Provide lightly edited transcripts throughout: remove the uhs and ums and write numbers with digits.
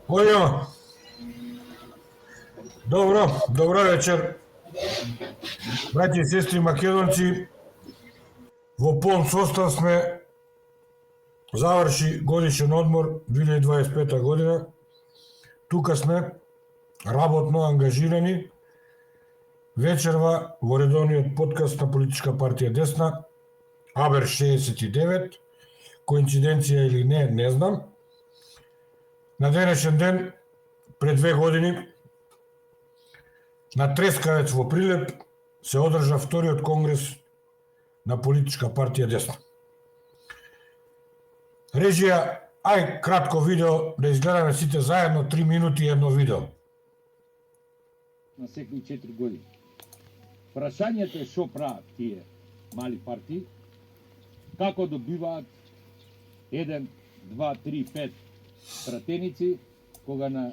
Ојо, добро вечер, браќи и сестри македонци. Во полн состав сме, заврши годишен одмор 2025 година. Тука сме работно ангажирани вечерва во редовниот подкаст на Политичка партија Десна, Абер 69, коинциденција или не знам. На денешен ден, пред 2 години, на Трескавец во Прилеп се одржа вториот конгрес на Политичка партија Десна. Режија, ај кратко видео да изгледаме сите заедно, 3 минути едно видео. На секои 4 години. Прашањето е што прават тие мали партии, како добиваат 1, 2, 3, 5 пратеници, кога на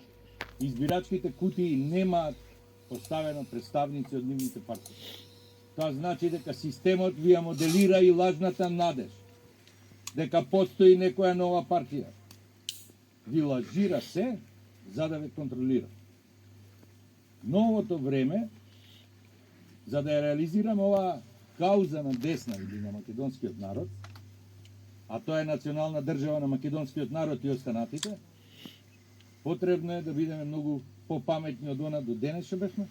избирачките кутии немаат поставено представници од нивните партии. Тоа значи дека системот ви ја моделира и лажната надеж, дека постои некоја нова партија. Ви лажира се за да ве контролира. Новото време, за да ја реализираме оваа кауза на Десна или на македонскиот народ, а тоа е национална држава на македонскиот народ и останатите, потребно е да бидеме многу попаметни од она до денес што бевме.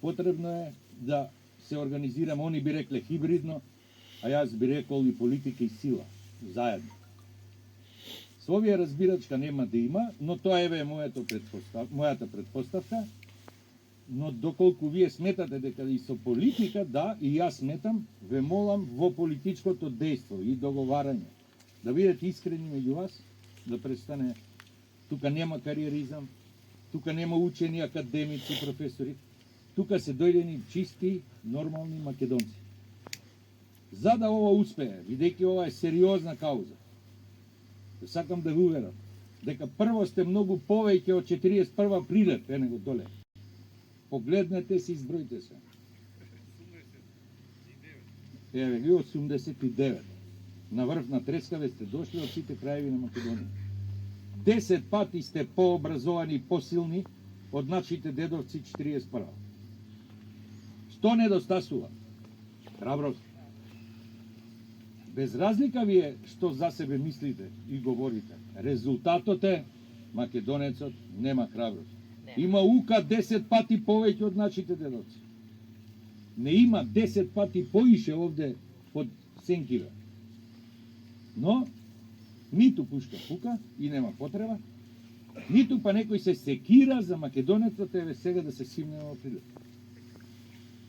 Потребно е да се организираме, они би рекле хибридно, а јас би рекол и политика и сила, заедно. Словија разбирачка нема да има, но тоа е мојата предпоставка, но доколку вие сметате дека и со политика, да, и јас сметам, ве молам во политичкото дејство и договарање, да бидете искрени меѓу вас, да престане. Тука нема кариеризам, тука нема учени академици, професори, тука се дојдени чисти, нормални македонци. За да ова успее, бидејќи ова е сериозна кауза, сакам да ви уверам дека прво сте многу повеќе од 41 Прилеп, него доле. Погледнете се, избројте се. Еве ви 89. На врв на Трескавец сте дошли од сите краеви на Македонија. 10 пати сте пообразовани и посилни од нашите дедовци 41. Што недостасува? Храброст. Без разлика вие што за себе мислите и говорите, резултатот е македонецот нема храброст. Има ука 10 пати повеќе од нашите дедовци. Не има 10 пати поише овде под сенкива. Но ниту пушка пука и нема потреба, ниту па некој се секира за македонецот, еве сега да се симне во Прилеп.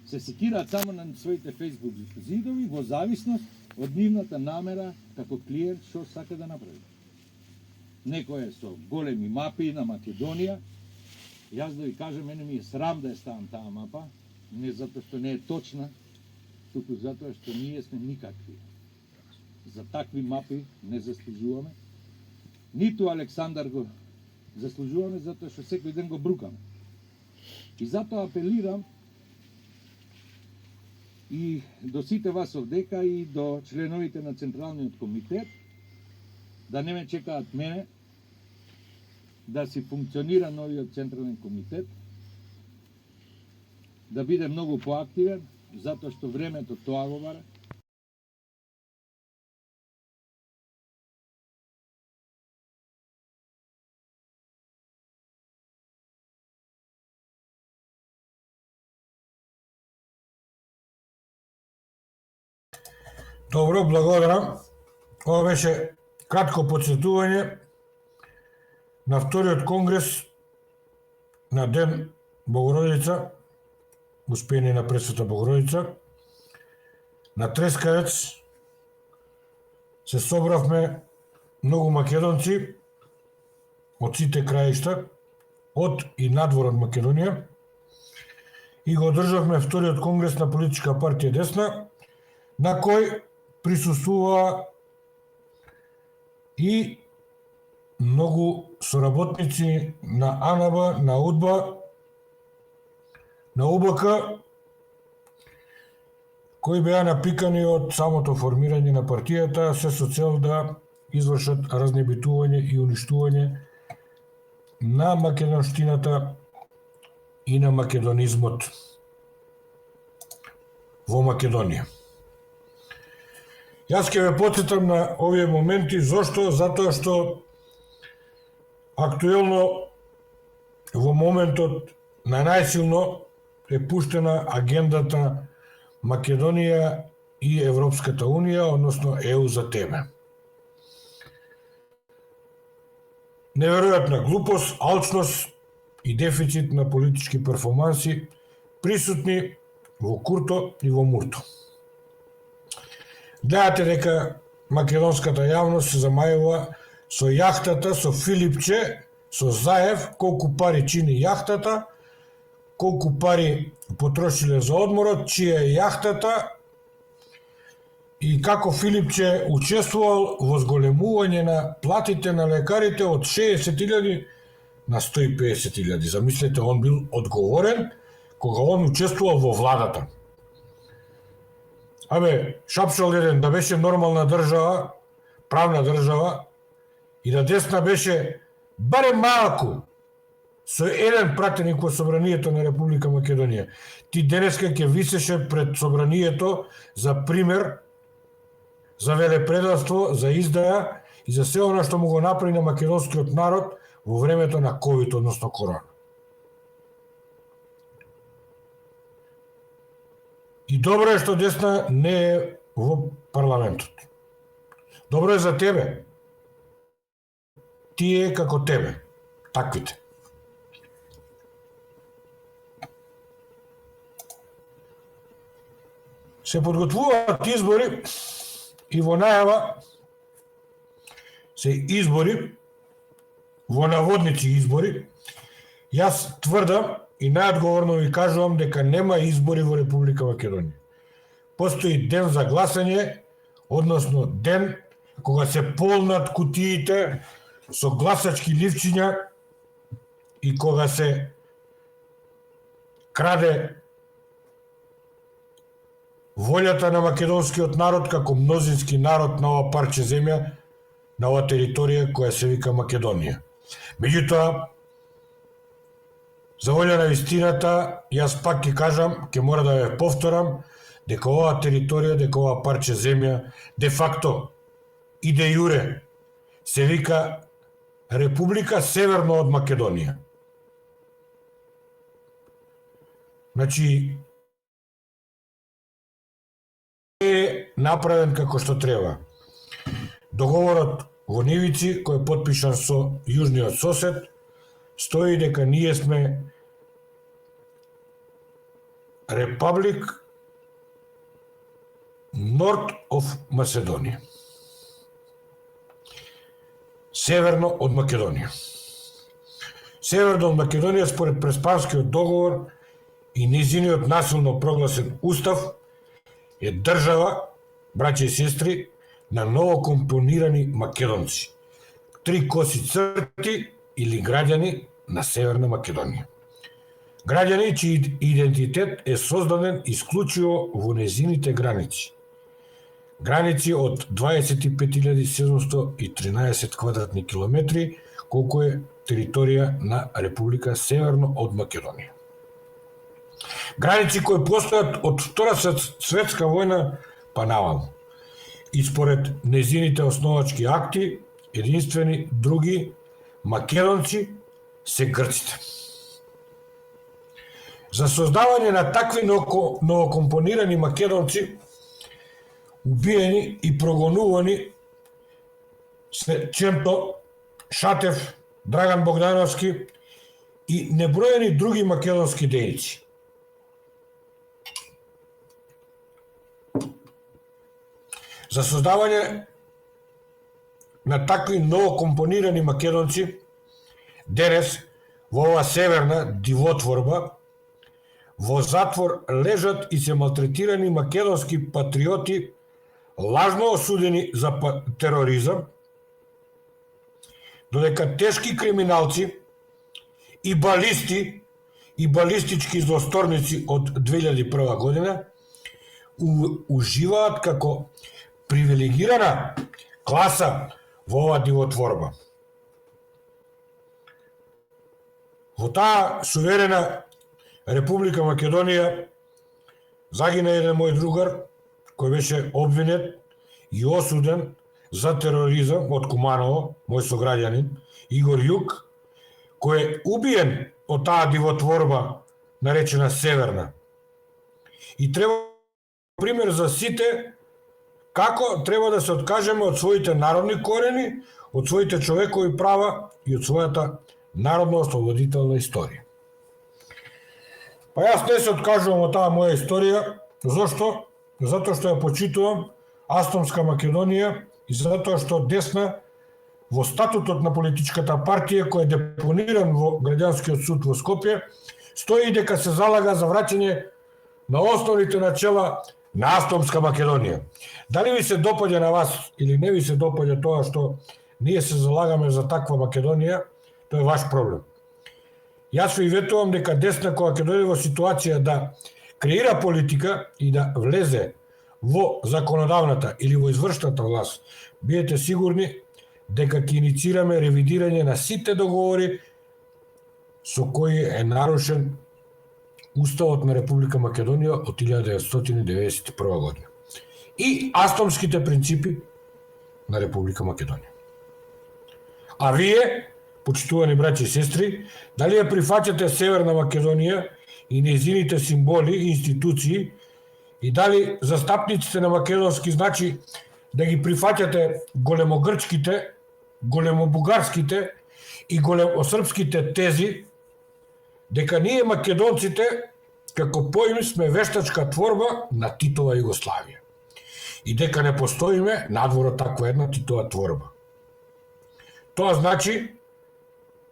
Се секираат само на своите фейсбук зидови во зависност од нивната намера како клиент што сака да направи. Некој е со големи мапи на Македонија. Јас да ви кажам, мене ми е срам да ја ставам таа мапа, не затоа што не е точна, туку затоа што ние сме никакви. За такви мапи не заслужуваме. Ниту Александар го заслужуваме, затоа што секој ден го брукаме. И затоа апелирам и до сите вас овдека и до членовите на Централниот комитет да не ме чекаат мене, да си функционира новиот Централен комитет, да биде многу поактивен, затоа што времето тоа го бара. Добро, благодарам. Ова беше кратко подсетување на вториот конгрес на Ден Богородица, Успение на Пресвета Богородица. На Трескавец се собравме многу македонци од сите краишта, од и надвор од Македонија, и го одржавме вториот конгрес на Политичка партија Десна, на кој присуствува и многу соработници на АНАБ, на УДБА, на УБК, кои беа напикани од самото формирање на партијата, се со цел да извршат разнебитување и уништување на македонштината и на македонизмот во Македонија. Јас ќе ве потсетам на овие моменти, зошто? Затоа што актуелно во моментот на најсилно е пуштена агендата Македонија и Европската Унија, односно ЕУ за тебе. Неверојатна глупост, алчност и дефицит на политички перформанси присутни во Курто и во Мурто. Гледате дека македонската јавност се замајува со јахтата, со Филипче, со Заев, колку пари чини јахтата, колку пари потрошиле за одморот, чија е јахтата и како Филипче учествувал во зголемување на платите на лекарите од 60.000 на 150.000. Замислете, он бил одговорен кога он учествувал во владата. Шапшал еден да беше нормална држава, правна држава, и да десна беше барем малку со еден пратеник во Собранието на Република Македонија. Ти денеска ќе висеше пред Собранието за пример, за велепредавство, за издаја и за се она што му го направи на македонскиот народ во времето на ковид, односно корона. И добро е што десна не е во парламентот. Добро е за тебе. Тие како тебе. Таквите. Се подготвуваат избори и во најава се избори, во наводници избори. Јас тврдам и најодговорно ви кажувам дека нема избори во Република Македонија. Постои ден за гласање, односно ден кога се полнат кутиите со гласачки ливчиња и кога се краде волјата на македонскиот народ како мнозински народ на ова парче земја, на ова територија која се вика Македонија. Меѓутоа, за волја на вистината, јас пак ќе кажам, ќе мора да ве повторам, дека оваа територија, дека ова парче земја, де факто и де јуре, се вика Република Северно од Македонија. Значи, е направен како што треба. Договорот во Нивици, кој е потпишан со јужниот сосед, стои дека ние сме Republic North of Macedonia. Северно од Македонија. Северно од Македонија според Преспанскиот договор и низиниот насилно прогласен устав е држава, браќа и сестри, на новокомпонирани македонци. 3 коси црти или граѓани на Северна Македонија. Граѓани чиј идентитет е создаден исклучиво во незините граници. Граници од 25.713 квадратни километри, колку е територија на Република Северно од Македонија. Граници кои постојат од Втора светска војна па наваму. И според незините основачки акти, единствени други македонци се грците. За создавање на такви новокомпонирани македонци, убиени и прогонувани се Чемто, Шатев, Драган Богдановски и неброени други македонски дејци. За создавање на такви новокомпонирани македонци, денес во ова северна дивотворба, во затвор лежат и се малтретирани македонски патриоти, лажно осудени за тероризам, додека тешки криминалци и балисти и балистички злосторници од 2001 година уживаат како привилегирана класа во ова дивотворба. Во таа суверена Република Македонија загина еден мој другар кој беше обвинет и осуден за тероризам од Куманово, мој сограѓанин, Игор Јук, кој е убиен од таа дивотворба наречена Северна. И треба пример за сите како треба да се откажеме од своите народни корени, од своите човекови права и од својата народно-ослободителна историја. Па јас не се откажувам од таа моја историја. Зошто? Затоа што ја почитувам Автономска Македонија и затоа што десна во статутот на политичката партија кој е депониран во Граѓанскиот суд во Скопје стои дека се залага за враќање на основните начела на Автономска Македонија. Дали ви се допаѓа на вас или не ви се допаѓа тоа што ние се залагаме за таква Македонија, тоа е ваш проблем. Јас ви ветувам дека десна кога ќе дојде во ситуација да креира политика и да влезе во законодавната или во извршната власт, бидете сигурни дека ќе иницираме ревидирање на сите договори со кои е нарушен Уставот на Република Македонија од 1991 година и автономските принципи на Република Македонија. А вие, почитувани браќи и сестри, дали ја прифаќате Северна Македонија и нејзините символи и институции и дали застапниците на македонски значи да ги прифаќате големогрчките, големобугарските и големосрпските тези дека ние македонците како поим сме вештачка творба на Титова Југославија и дека не постоиме надвор од таква една Титова творба. Тоа значи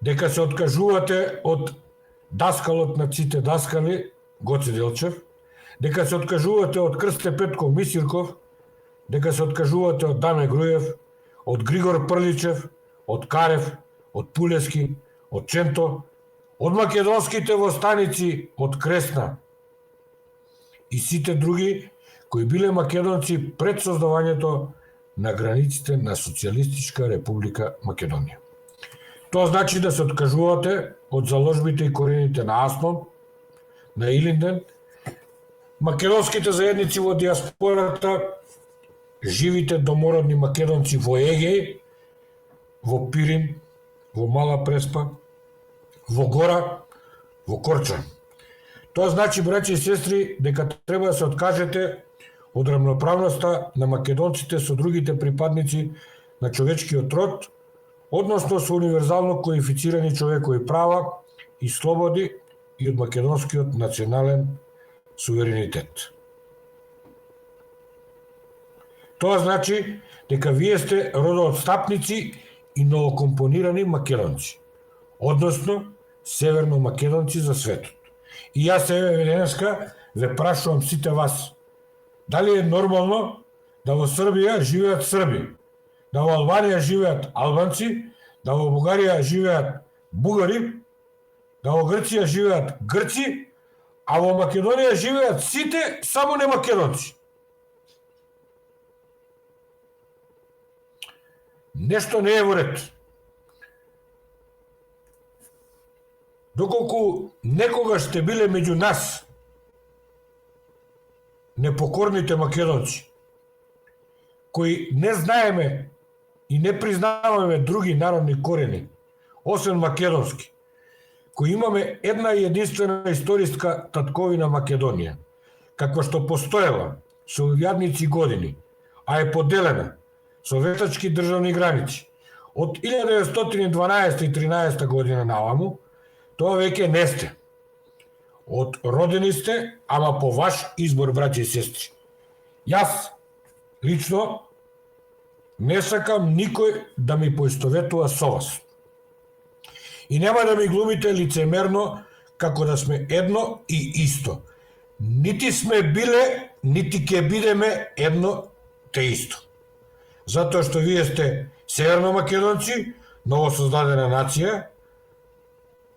дека се откажувате од даскалот на сите даскали Гоце Делчев, дека се откажувате од Крсте Петков Мисирков, дека се откажувате од Даме Груев, од Григор Прличев, од Карев, од Пулески, од Ченто, од македонските востаници од Кресна и сите други кои биле македонци пред создавањето на границите на Социјалистичка Република Македонија. Тоа значи да се откажувате од заложбите и корените на Аснон, на Илинден, македонските заедници во диаспората, живите домородни македонци во Егеј, во Пирин, во Мала Преспа, во Гора, во Корча. Тоа значи, браќи и сестри, дека треба да се откажете од рамноправноста на македонците со другите припадници на човечкиот род, односно со универзално коефицирани човекови права и слободи и од македонскиот национален суверенитет. Тоа значи дека вие сте родоотстапници и новокомпонирани македонци, односно северно-македонци за светот. И јас еве денеска ве прашувам сите вас, дали е нормално да во Србија живеат срби, да во Албанија живеат албанци, да во Бугарија живеат бугари, да во Грција живеат грци, а во Македонија живеат сите, само не македонци. Нешто не е во ред. Доколку некогаш сте биле меѓу нас, непокорните македонци, кои не знаеме и не признаваме други народни корени, освен македонски, кои имаме една и единствена историска татковина Македонија, каква што постоела со илјадници години, а е поделена со ветачки државни граници од 1912 и 13 година наваму, тоа веќе не сте. Од родени сте, ама по ваш избор, браќи и сестри. Јас, лично, не сакам никој да ми поистоветува со вас. И нема да ми глумите лицемерно како да сме едно и исто. Нити сме биле, нити ќе бидеме едно те исто. Затоа што вие сте северно-македонци, новосоздадена нација,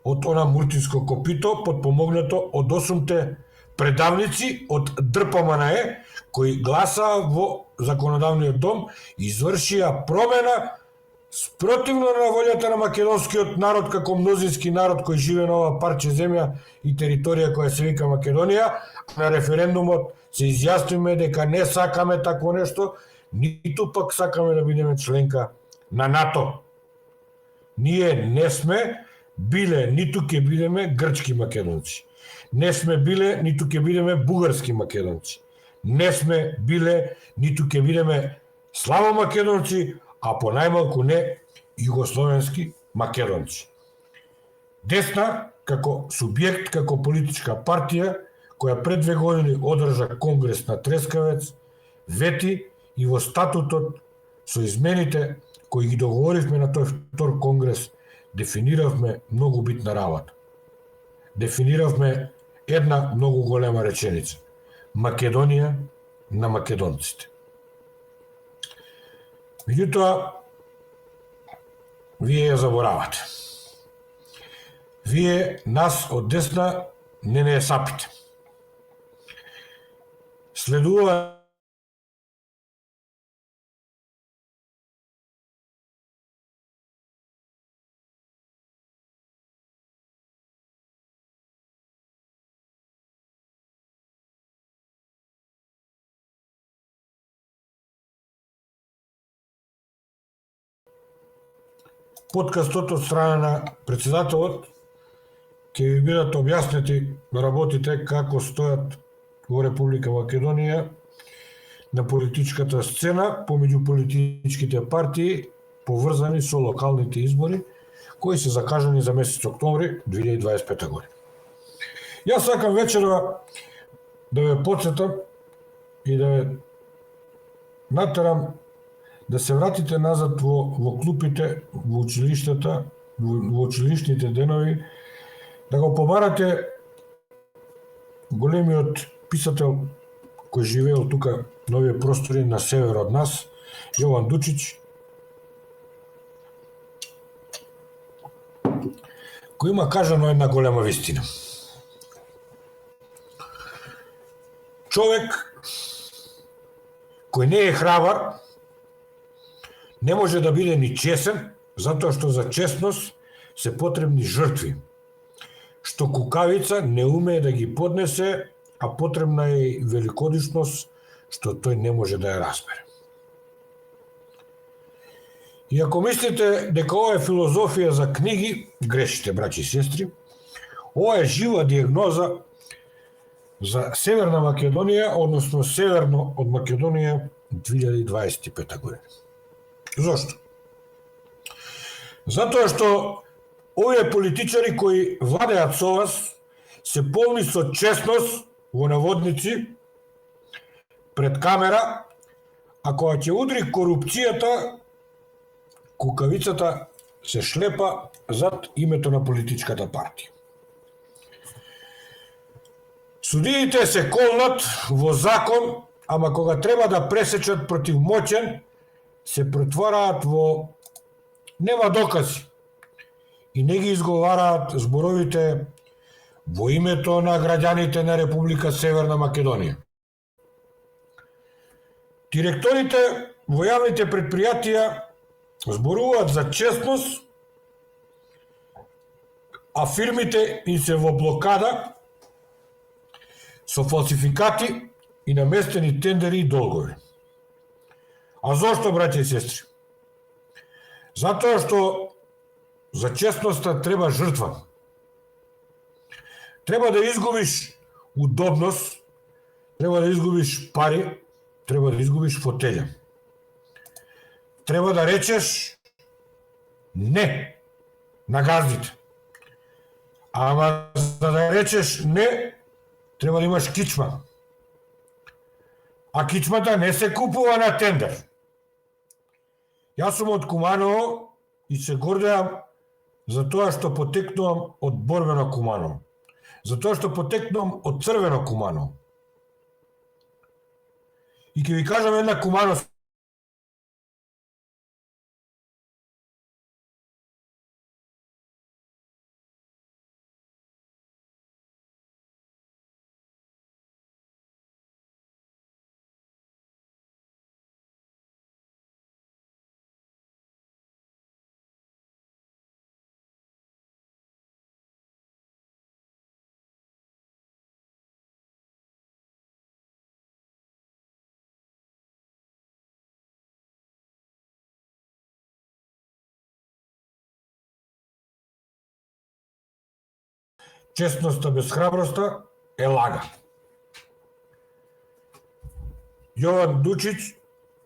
од она муртинско копито, подпомогнато од 8 предавници од ДРПМНЕ, кои гласаа во законодавниот дом, извршија промена Спротивно на волјата на македонскиот народ како мнозински народ кој живее на ова парче земја и територија која се вика Македонија, на референдумот се изјаснивме дека не сакаме такво нешто, ниту пак сакаме да бидеме членка на НАТО. Ние не сме биле, ниту ќе бидеме грчки македонци. Не сме биле, ниту ќе бидеме бугарски македонци. Не сме биле, ниту ќе бидеме славо македонци, а по најмалку не југословенски македонци. Десна, како субјект, како политичка партија, која пред 2 години одржа конгрес на Трескавец, вети и во статутот со измените кои ги договоривме на тој втор конгрес, дефиниравме многу битна работа. Дефиниравме една многу голема реченица. Македонија на македонците. Меѓутоа, вие ја заборавате. Вие нас од десна не ја сапите. Следува подкастот од страна на председателот, ќе ви бидат објаснети работите како стојат во Република Македонија на политичката сцена помеѓу политичките партии поврзани со локалните избори кои се закажани за месец октомври 2025 година. Јас сакам вечерва да ве потсетам и да ве натерам да се вратите назад во клупите, во училиштата, во училишните денови, да го побарате големиот писател кој живеел тука на овие простори на север од нас, Јован Дучич, кој има кажано една голема вистина. Човек кој не е храбар не може да биде ни чесен, затоа што за честност се потребни жртви, што кукавица не умее да ги поднесе, а потребна е и великодушност, што тој не може да ја разбере. И ако мислите дека ова е филозофија за книги, грешите, браќи и сестри. Ова е жива диагноза за Северна Македонија, односно северно од Македонија 2025 година. Зошто? Затоа што овие политичари кои владеат со вас се полни со честност во наводници пред камера, а кога ќе удри корупцијата, кукавицата се шлепа зад името на политичката партија. Судиите се колнат во закон, ама кога треба да пресечат против моќен, се претвораат во нема докази и не ги изговараат зборовите во името на граѓаните на Република Северна Македонија. Директорите во јавните предпријатија зборуваат за честност, а фирмите им се во блокада со фалсификати и наместени тендери и долгови. А зошто, браќа и сестри? Затоа што за честноста треба жртва. Треба да изгубиш удобност, треба да изгубиш пари, треба да изгубиш фотеља. Треба да речеш не на газдите. Ама за да речеш не, треба да имаш кичма. А кичмата не се купува на тендер. Јас сум од Куманово и се гордеам за тоа што потекнувам од борбено Куманово. За тоа што потекнувам од црвено Куманово. И ќе ви кажам една кумановска честноста без храброста е лага. Јован Дучич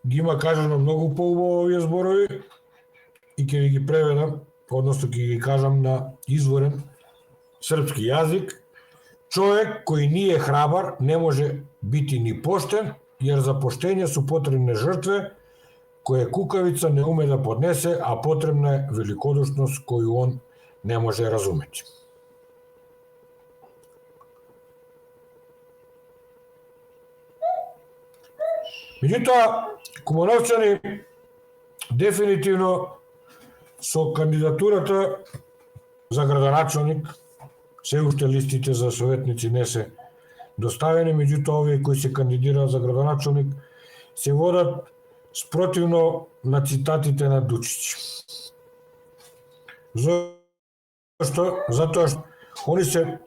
ги има кажано многу поубаво овие зборови и ќе ви ги преведам, односно ќе ги кажам на изворен српски јазик. Човек кој не е храбар не може бити ни поштен, јер за поштење су потребни жртве, која кукавица не уме да поднесе, а потребна е великодушност коју он не може разумети. Меѓутоа, Кумановчани дефинитивно со кандидатурата за градоначалник, се уште листите за советници не се доставени, меѓутоа овие кои се кандидираат за градоначалник се водат спротивно на цитатите на Дучич. Зошто? Затоа што они се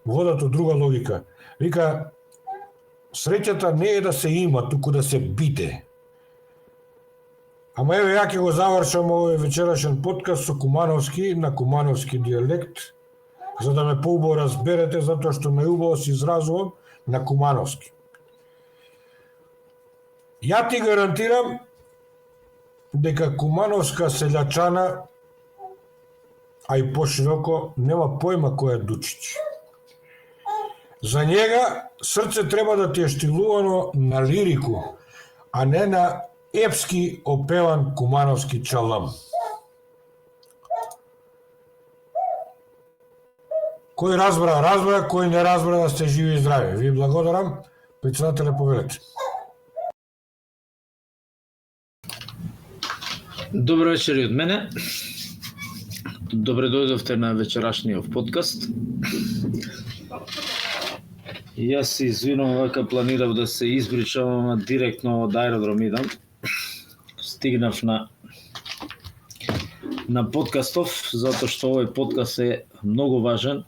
водат од друга логика. Вика, среќата не е да се има, туку да се биде. Ама еве, ја ќе го завршам овој вечерашен подкаст со кумановски, на кумановски диалект, за да ме поубаво разберете, затоа што најубаво се изразувам на кумановски. Ја ти гарантирам дека кумановска селјачана, а и пошироко, нема појма кој е Дучич. За njega срце треба да ти е штилувано на лирику, а не на епски опеван кумановски чалам. Кој разбра, кој не разбра, да сте живи и здрави. Ви благодарам. Председателе, повелете. Добро вечер и од мене. Добре дојдовте на вечерашниот подкаст. Јас се извинувам, вака планирав да се избричам, ама директно од аеродром идам. Стигнав на подкастов, затоа што овој подкаст е многу важен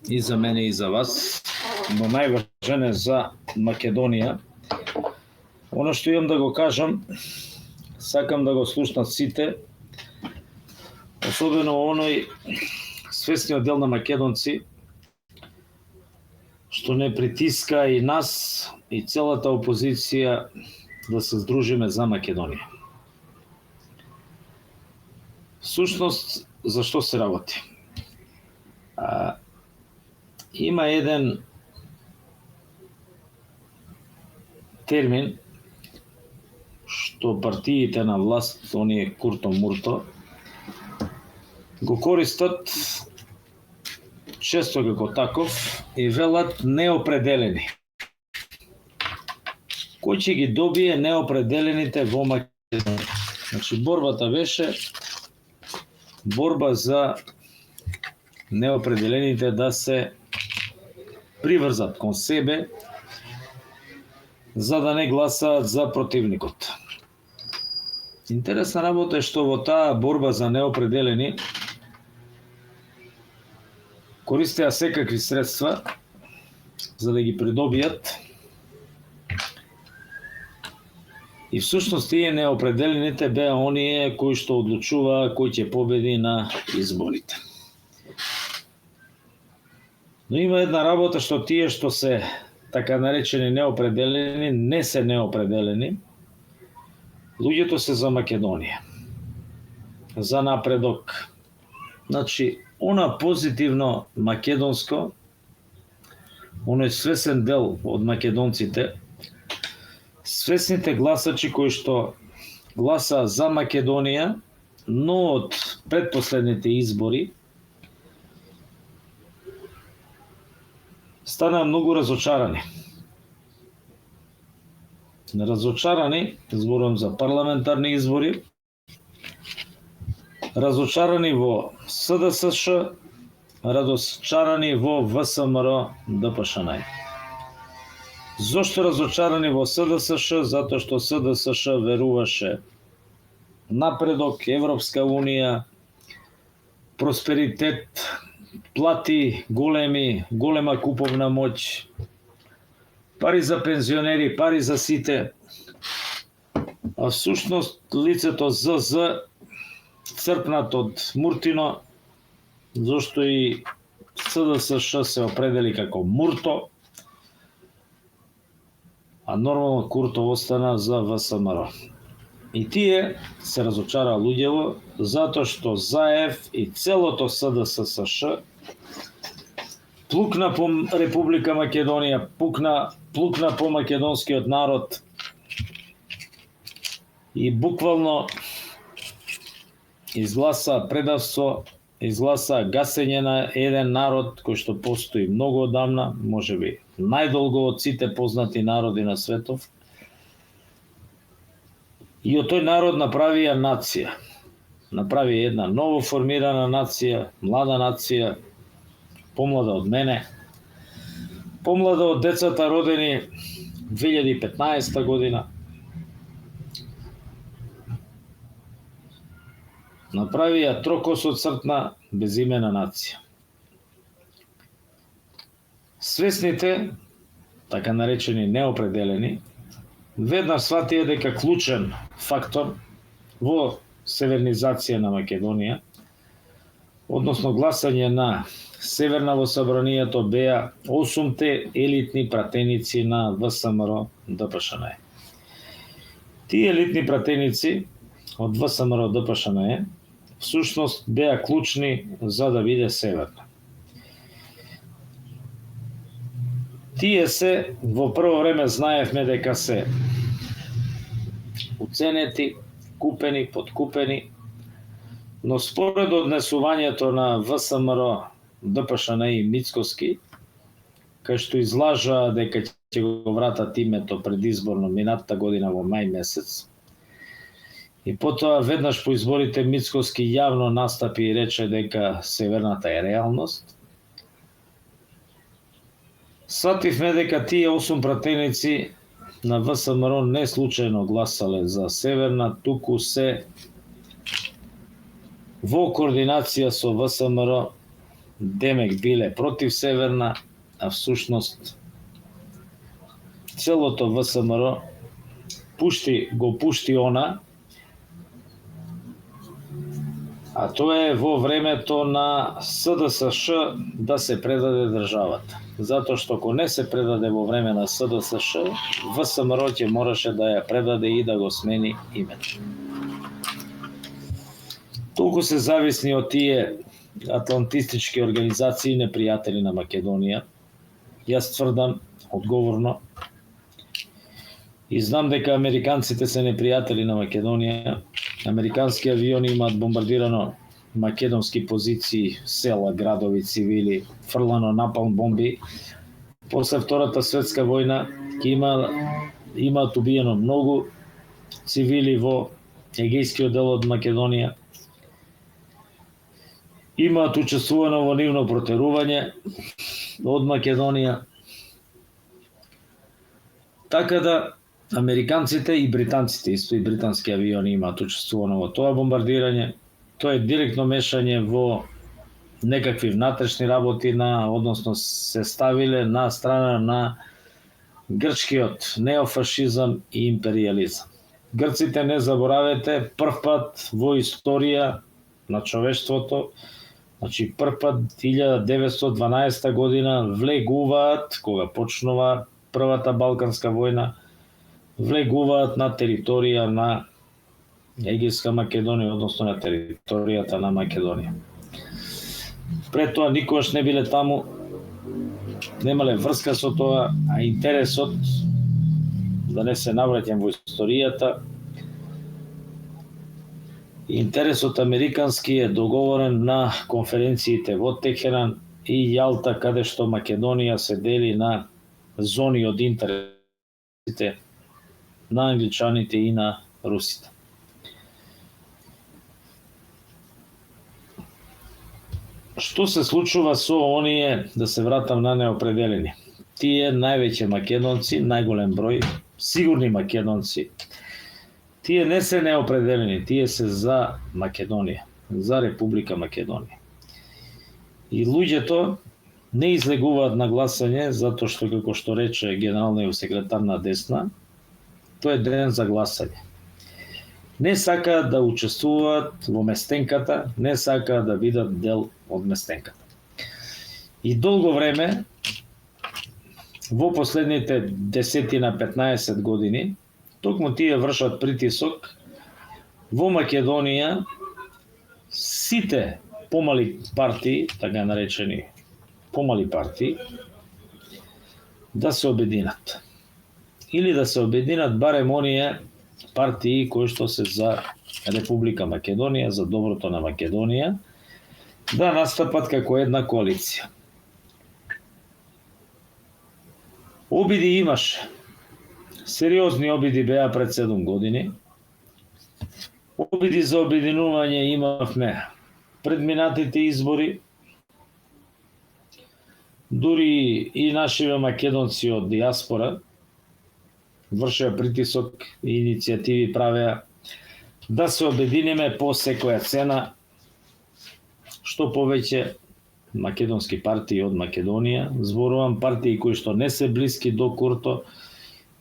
и за мене и за вас, но најважен е за Македонија. Оно што имам да го кажам, сакам да го слушнат сите, особено оној свесниот дел на македонци, што не притиска и нас, и целата опозиција да се здружиме за Македонија. Сушност, за што се работи? Има еден термин што партиите на власт, оние курто-мурто, го користат често како таков и велат неопределени. Кој ќе ги добие неопределените во Македонија? Значи, борбата беше борба за неопределените да се приврзат кон себе, за да не гласаат за противникот. Интересна работа е што во таа борба за неопределени користеа секакви средства за да ги придобијат и всушност тие неопределените беа оние кои што одлучуваа кој ќе победи на изборите. Но има една работа што тие што се така наречени неопределени, не се неопределени. Луѓето се за Македонија, за напредок. Значи, она позитивно македонско, оној свесен дел од македонците, свесните гласачи кои што гласаа за Македонија, но од предпоследните избори станаа многу разочарани. Разочарани, зборувам за парламентарни избори, разочарани во СДСШ, разочарани во ВСМР ДПШН. Зошто разочарани во СДСШ? Затоа што СДСШ веруваше напредок, Европска унија, просперитет, плати голема куповна моќ, пари за пензионери, пари за сите, а всушност лицето ЗЗ црпнат од Муртино, зашто и СДСШ се определи како Мурто, а нормално Курто остана за ВСМР. И тие се разочара луѓево, затоа што Заев и целото СДСШ плукна по Република Македонија, плукна по македонскиот народ и буквално изгласа предавство, изгласа гасење на еден народ кој што постои многу одамна, можеби најдолго од сите познати народи на светов. И од тој народ направија нација. Направи една ново формирана нација, млада нација, помлада од мене, помлада од децата родени 2015 година. Направија трокосоцртна безимена нација. Свесните, така наречени неопределени, веднаш сватија дека клучен фактор во севернизација на Македонија, односно гласање на Северна во собранието, беа 8 елитни пратеници на ВСМР ДПШН. Тие елитни пратеници од ВСМР ДПШН всушност беа клучни за да биде Северна. Тие се во прво време знаевме дека се уценети, купени, подкупени, но според однесувањето на ВСМР ДПШН и Мицкоски, кај што излажаа дека ќе го вратат името предизборно минатата година во мај месец, и потоа веднаш по изборите Мицкоски јавно настапи и рече дека Северната е реалност, свативме дека тие 8 пратеници на ВСМР не случајно гласале за Северна, туку се во координација со ВСМР демек биле против Северна, а всушност целото ВСМР го пушти она, а тоа е во времето на СДСШ да се предаде државата. Затоа што ако не се предаде во време на СДСШ, ВСМР ќе мораше да ја предаде и да го смени името. Толку се зависни од тие атлантистички организации непријатели на Македонија. Јас тврдам одговорно и знам дека американците се непријатели на Македонија. Американски авиони имаат бомбардирано македонски позиции, села, градови, цивили, фрлано напалм бомби. После Втората светска војна имаат убиено многу цивили во егејскиот дел од Македонија. Имаат учествувано во нивно протерување од Македонија. Така да американците и британците, исто и британски авиони имаат учествувано во тоа бомбардирање. Тоа е директно мешање во некакви внатрешни работи односно се ставиле на страна на грчкиот неофашизам и империализам. Грците, не заборавете, првпат во историја на човештвото, значи првпат 1912 година влегуваат, кога почнува Првата Балканска војна, влегуваат на територија на Егејска Македонија, односно на територијата на Македонија. Пред тоа никогаш не биле таму, немале врска со тоа, а интересот, да не се навраќам во историјата, интересот американски е договорен на конференциите во Техеран и Јалта, каде што Македонија се дели на зони од интересите на англичаните и на русите. Што се случува со оние, да се вратам на неопределени? Тие највеќе македонци, најголем број, сигурни македонци, тие не се неопределени, тие се за Македонија, за Република Македонија. И луѓето не излегуваат на гласање, затоа што, како што рече генералниот секретар на Десна, тоа е ден за гласање. Не сакаат да учествуваат во местенката, не сакаат да бидат дел од местенката. И долго време, во последните 10-15 години, токму тие вршат притисок во Македонија сите помали партии, така наречени помали партии, да се обединат. Или да се обединат барем оние партии кои што се за Република Македонија, за доброто на Македонија, да настапат како една коалиција. Обиди имаше. Сериозни обиди беа пред 7 години. Обиди за обединување имавме пред минатите избори. Дури и нашиве македонци од диаспора вршеа притисок и иницијативи правеа да се обединиме по секоја цена, што повеќе македонски партии од Македонија, зборувам партии кои што не се блиски до Курто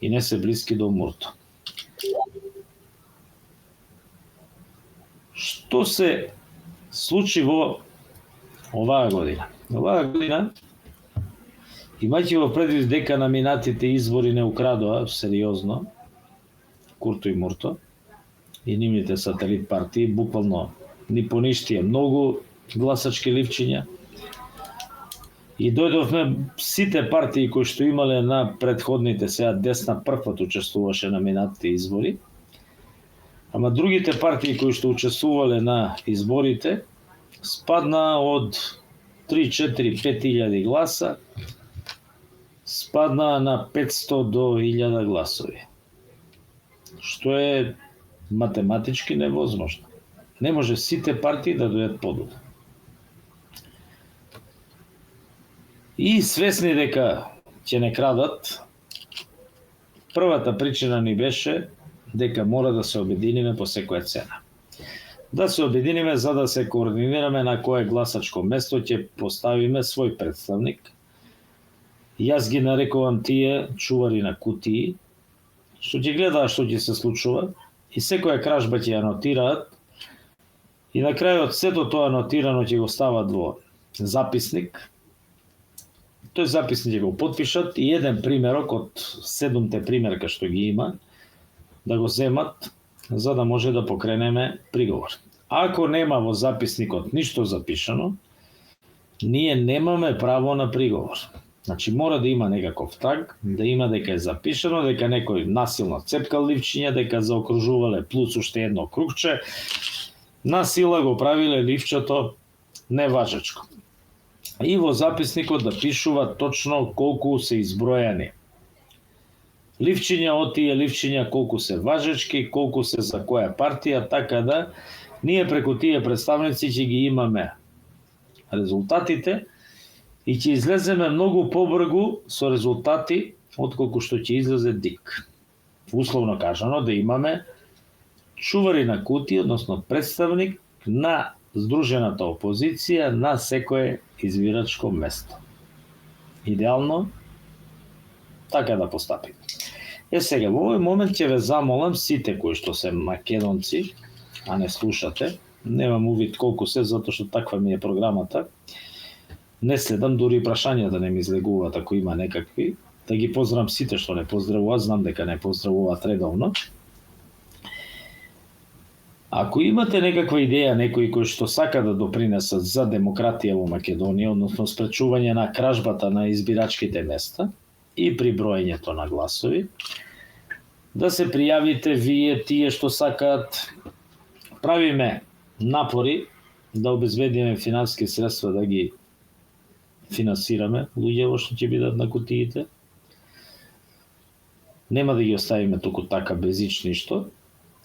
и не се блиски до Мурто. Што се случи во оваа година? Оваа година, имајќи во предвид дека на минатите избори не украдоа сериозно Курто и Мурто и нивните сателит партии, буквално ни поништија многу гласачки ливчиња, и дојдовме сите партии кои што имале на предходните, сега десна првпат учествуваше на минатите избори, ама другите партии кои што учествувале на изборите спадна од 3, 4, 5.000 гласа, спадна на 500 до 1000 гласови. Што е математички невозможно. Не може сите партии да дојдат подолу. И свесни дека ќе не крадат, првата причина ни беше дека мора да се обединиме по секоја цена. Да се обединиме за да се координираме на кое гласачко место ќе поставиме свој представник. Јас ги нарекувам тие чувари на кутии, што ќе гледаат што ќе се случува и секоја кражба ќе ја нотираат и на крајот сето тоа нотирано ќе го стават во записник. Тој записник ќе го потпишат и еден примерок од 7 примерка што ги има да го земат за да може да покренеме приговор. Ако нема во записникот ништо запишано, ние немаме право на приговор. Значи мора да има некаков траг, да има дека е запишано, дека некој насилно цепкал ливчиња, дека заокружувале плюс уште едно кругче, на сила го правиле ливчето неважечко. И во записникот да пишува точно колку се избројани ливчиња, од тие ливчиња колку се важечки, колку се за која партија, така да ние преку тие представници ќе ги имаме резултатите и ќе излеземе многу побрзо со резултати отколку што ќе излезе ДИК. Условно кажано да имаме чувари на кутии, односно представник на здружената опозиција на секое избирачко место. Идеално така да постапиме. Сега, во овој момент ќе ве замолам сите кои што се македонци, а не слушате, немам увид колку се, затоа што таква ми е програмата, не следам, дури прашањата не ми излегуваат ако има некакви, да ги поздравам сите што не поздравуваат, знам дека не поздравуваат редовно. Ако имате некаква идеја, некои кои што сака да допринесат за демократија во Македонија, односно спречување на кражбата на избирачките места и при броењето на гласови, да се пријавите вие тие што сакаат. Правиме напори да обезбедиме финансиски средства да ги финансираме луѓето што ќе бидат на кутиите. Нема да ги оставиме туку така безич ништо,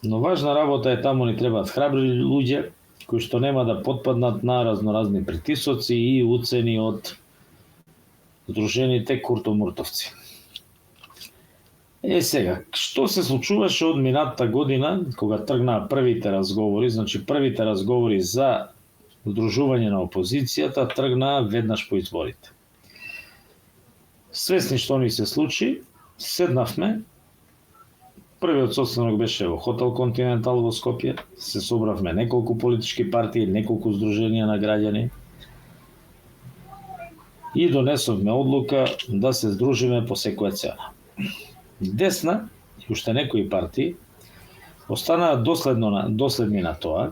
но важна работа е таму ни требаат храбри луѓе кои што нема да потпаднат на разноразни притисоци и уцени од здружените куртомуртовци. Сега, што се случуваше од минатата година, кога тргнаа првите разговори, значи првите разговори за здружување на опозицијата тргнаа веднаш по изборите. Свесни што ни се случи, седнавме, првиот состанок беше во Хотел Континентал во Скопје, се собравме неколку политички партии, неколку здруженија на граѓани. и донесовме одлука да се здружиме по секоја цена. Десна и уште некои партии останаа доследни на тоа.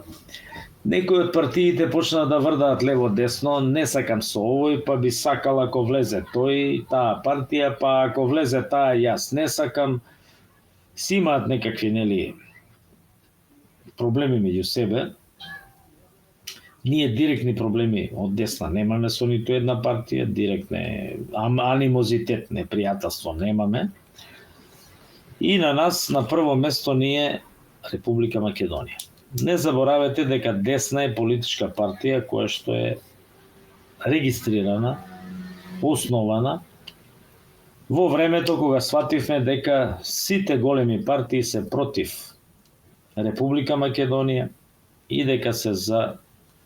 Некои од партиите почнаа да врдаат лево-десно, не сакам со овој, па би сакал ако влезе тој, таа партија, па ако влезе таа јас не сакам. Си имаат некакви, нели, проблеми меѓу себе. Ние директни проблеми од десна немаме со ниту една партија, директне анимозитет, непријателство немаме. И на нас на прво место ни е Република Македонија. Не заборавете дека десна е политичка партија која што е регистрирана, основана во времето кога свативме дека сите големи партии се против Република Македонија и дека се за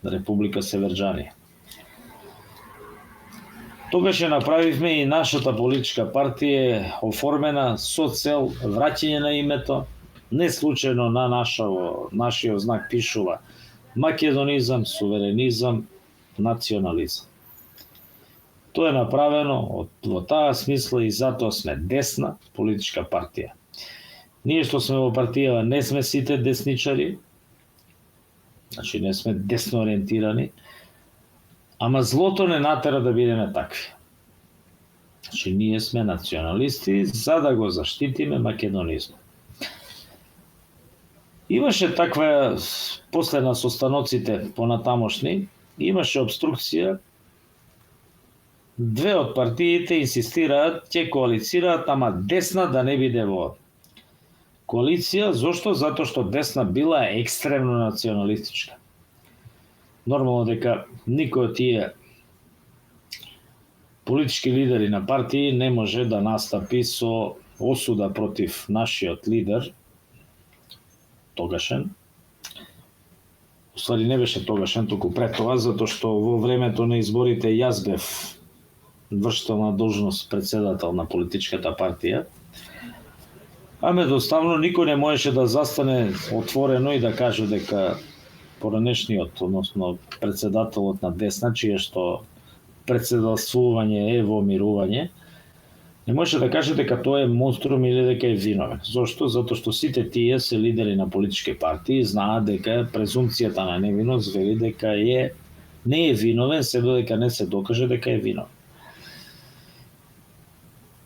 Република Северџанија. Тогаш направивме и нашата политичка партија е оформена со цел враќање на името. Не случајно на нашиот знак пишува македонизам, суверенизам, национализам. Тоа е направено во таа смисла и затоа сме десна политичка партија. Ние што сме во партија не сме сите десничари, значи не сме десно ориентирани, ама злото не натера да бидеме такви. Значи ние сме националисти за да го заштитиме македонизмот. Имаше таква, после на состаноците понатамошни, имаше обструкција. Две од партиите инсистираат, ќе коалицираат, ама десна да не биде во коалиција. Зошто? Затоа што десна била екстремно националистичка. Нормално дека никој од тие политички лидери на партии не може да настапи со осуда против нашиот лидер, тогашен. Уствари не беше тогашен, туку пред тоа, затоа што во времето на изборите јас бев вршител на должност председател на политичката партија. Ама едноставно никој не можеше да застане отворено и да каже дека поранешниот, односно председателот на десна, чие што председателствување е во мирување, не можеше да каже дека тоа е монструм или дека е виновен. Зошто? Затоа што сите тие се лидери на политички партии, знаат дека презумпцијата на невиност вели дека не е виновен, се додека не се докаже дека е виновен.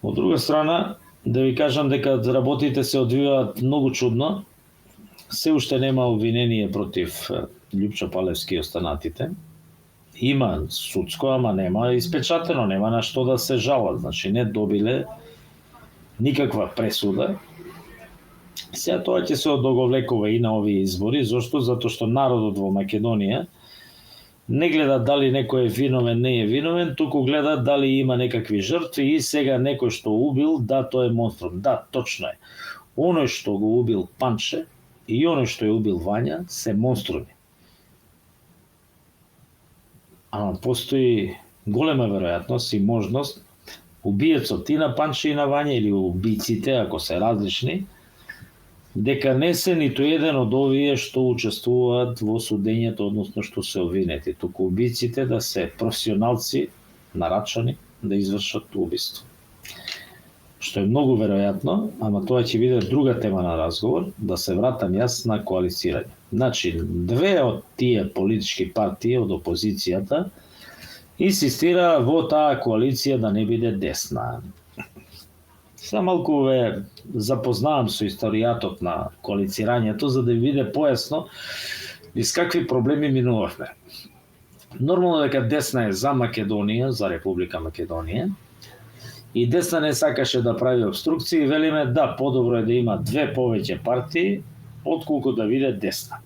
Од друга страна, да ви кажам дека работите се одвиваат многу чудно. Се уште нема обвинение против Љупчо Палевски и останатите. Има судско, ама нема испечатено, нема на што да се жалат. Значи не добиле никаква пресуда. Сега тоа ќе се одоговлекува и на овие избори. Зошто? Затоа што народот во Македонија не гледа дали некој е виновен, не е виновен, туку гледа дали има некакви жртви и сега некој што убил, да, тоа е монструм. Да, точно е. Оној што го убил Панче и оној што е убил Вања се монструми. Ама постои голема веројатност и можност убиецот и на Панче и на Вања или убиците, ако се различни, дека не се ниту еден од овие што учествуваат во судењето, односно што се обвинети, туку убиците да се професионалци, нарачани, да извршат убиство. Што е многу веројатно, ама тоа ќе биде друга тема на разговор, да се вратам јас на коалицирање. Значи, две од тие политички партии од опозицијата инсистира во таа коалиција да не биде десна. Са малку ве запознавам со историјатот на коалицирањето, за да ви биде појасно низ какви проблеми минувавме. Нормално дека десна е за Македонија, за Република Македонија, и десна не сакаше да прави обструкции, велиме да, подобро е да има две повеќе партии, отколку да биде десна.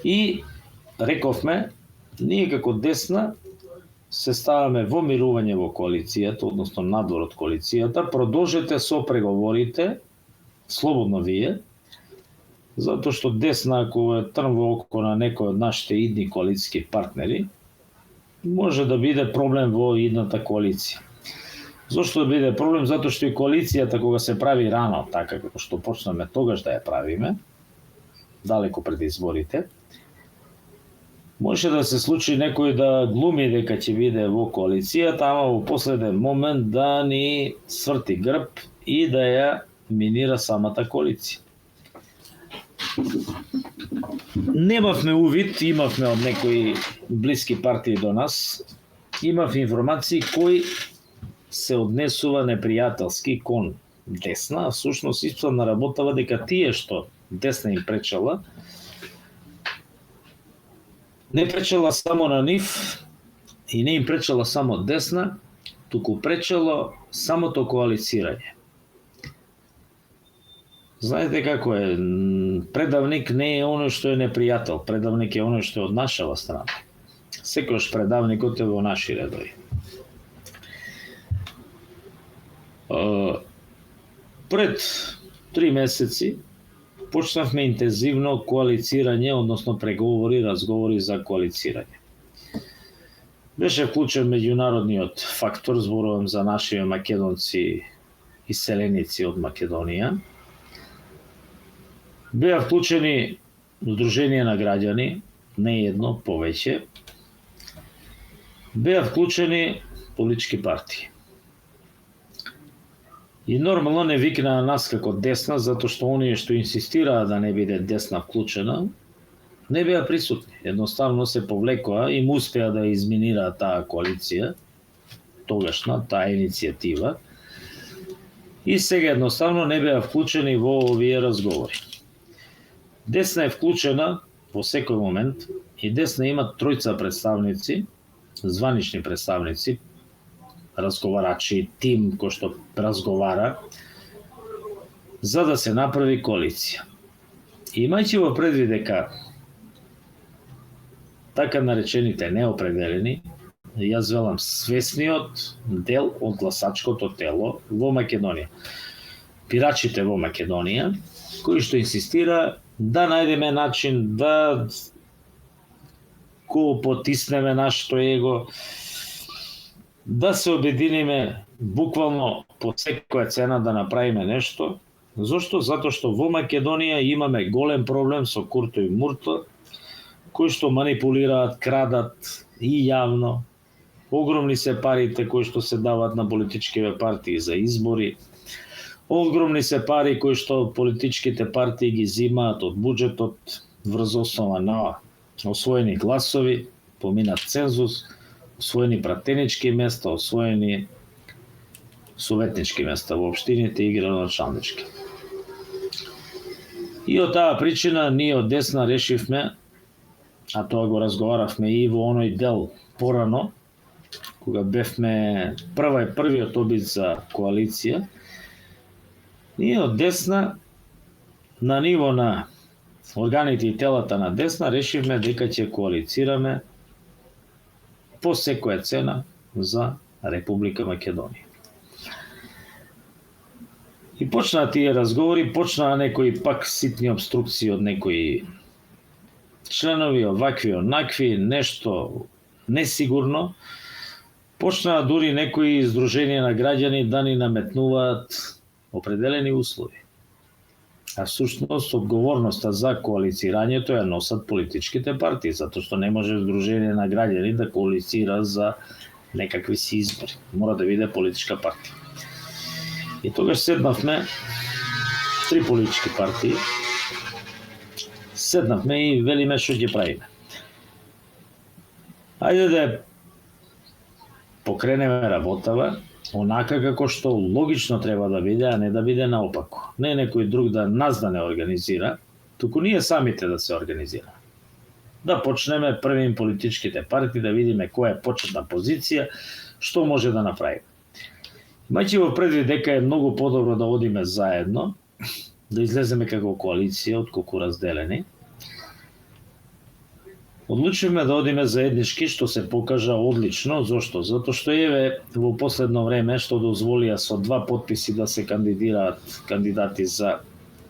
И рековме, ние како десна се ставаме во мирување во коалицијата, односно надвор од коалицијата, продолжете со преговорите, слободно вие, затоа што десна, ако е трн во око на некој од нашите идни коалицијски партнери, може да биде проблем во идната коалиција. Зошто да биде проблем? Затоа што и коалицијата кога се прави рано, така како што почнаме тогаш да ја правиме, далеко пред изборите, Може да се случи некој да глуми дека ќе биде во коалицијата, ама во последен момент да ни сврти грб и да ја минира самата коалиција. Немавме увид, имавме од некои блиски партии до нас, имав информации кои се однесува непријателски кон десна, а всушност испод наработава дека тие што десна им пречела, не пречела само на нив и не им пречела само десна, туку пречело самото коалицирање. Знаете како е, предавник не е оној што е непријател, предавник е оној што е од нашава страна. Секојаш предавникот е во наши редови. Пред 3 месеци почнавме интензивно коалицирање, односно преговори, разговори за коалицирање. Беше вклучен меѓународниот фактор, зборувам за нашите македонци иселеници од Македонија. Беа вклучени Сдружение на граѓани, не едно, повеќе. Беа вклучени политички партии. И нормално не викнаа нас како десна, затоа што оние што инсистираа да не биде десна вклучена, не беа присутни. Едноставно се повлекоа и му успеа да изминираат таа коалиција, тогашна, таа иницијатива, и сега едноставно не беа вклучени во овие разговори. Десна е вклучена во секој момент и десна има 3 представници, званични представници, разговарачи, тим кој што разговара, за да се направи коалиција. Имајќи во предвид дека така наречените неопределени, јас велам свесниот дел од гласачкото тело во Македонија, бирачите во Македонија, кои што инсистира да најдеме начин да го потиснеме нашето его, да се обединиме буквално по секоја цена да направиме нешто. Зошто? Затоа што во Македонија имаме голем проблем со Курто и Мурто, кои што манипулираат, крадат и јавно. Огромни се парите кои што се дават на политичките партии за избори. Огромни се пари кои што политичките партии ги зимаат од буџетот врз основа на освоени гласови, поминат цензус, освоени пратенички места, освоени советнички места во општините и градоначалнички. И од таа причина ние од десна решивме, а тоа го разговаравме и во оној дел порано, кога бевме првиот обид за коалиција, ние од десна на ниво на органите и телата на десна решивме дека ќе коалицираме по секоја цена за Република Македонија. И почнаа тие разговори, почнаа некои пак ситни обструкции од некои членови, овакви, онакви, нешто несигурно. Почнаа дури некои сдруженија на граѓани да ни наметнуваат определени услови. А всушност одговорноста за коалицирањето ја носат политичките партии, затоа што не може сдружение на граѓани да коалицира за некакви си избори. Мора да биде политичка партија. И тогаш седнавме 3 политички партии, седнавме и велиме што ќе правиме. Ајде да покренеме работава онака како што логично треба да биде, а не да биде наопако. Не некој друг да нас да не организира, туку ние самите да се организираме. Да почнеме првим политичките партии, да видиме која е почетна позиција, што може да направиме. Имајќи во предвид дека е многу подобро да одиме заедно, да излеземе како коалиција, отколку разделени, одлучивме да одиме заеднички, што се покажа одлично. Зошто? Затоа што еве во последно време што дозволија со 2 потписи да се кандидираат кандидати за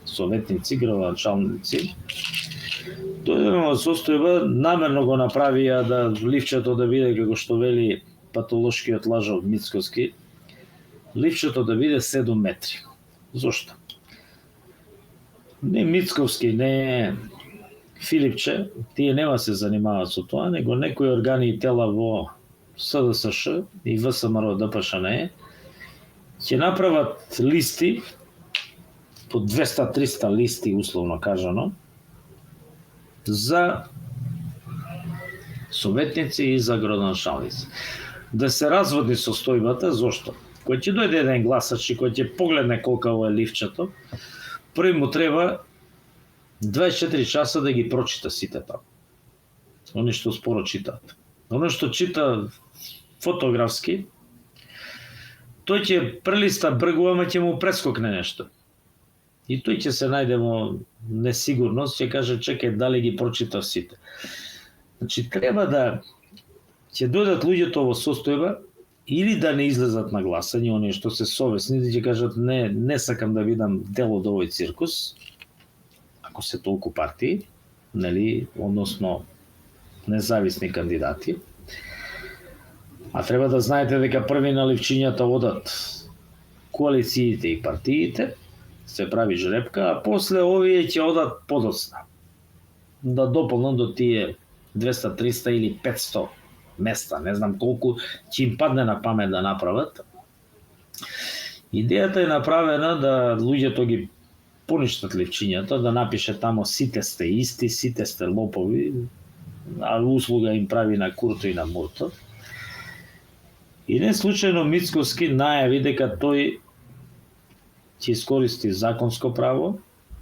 советници, градоначалници. Дојдеме во состојба, намерно го направија да ливчето да биде како што вели патолошкиот лажов Мицкоски, ливчето да биде 7 метри. Зошто? Не Мицковски, не Филипче, тие нема се занимаваат со тоа, него некои органи и тела во СДСШ и ВСМР ДПШН ќе направат листи по 200-300 листи, условно кажано, за советници и за градоначалници. Да се разводи состојбата, зошто? Кој ќе дојде еден гласач и кој ќе погледне колкаво е ливчето, први му треба 24 часа да ги прочита сите таму. Они што споро читаат. Оно што чита фотографски, тој ќе прелиста бргу, ама ќе му прескокне нешто. И тој ќе се најде во несигурност, ќе каже чекај дали ги прочитав сите. Значи треба да ќе дојдат луѓето во состојба или да не излезат на гласање, оние што се совесни, да ќе кажат не сакам да видам дел од овој циркус, ако се толку партии, нели, односно независни кандидати. А треба да знаете дека први на ливчињата одат коалициите и партиите, се прави жребка, а после овие ќе одат подоцна. Да дополнат до тие 200, 300 или 500 места, не знам колку ќе им падне на памет да направат. Идејата е направена да луѓето ги поништат ливчињата, да напише тамо сите сте исти, сите сте лопови, а услуга им прави на Курто и на Мурто. И не случајно Мицкоски најави дека тој ќе искористи законско право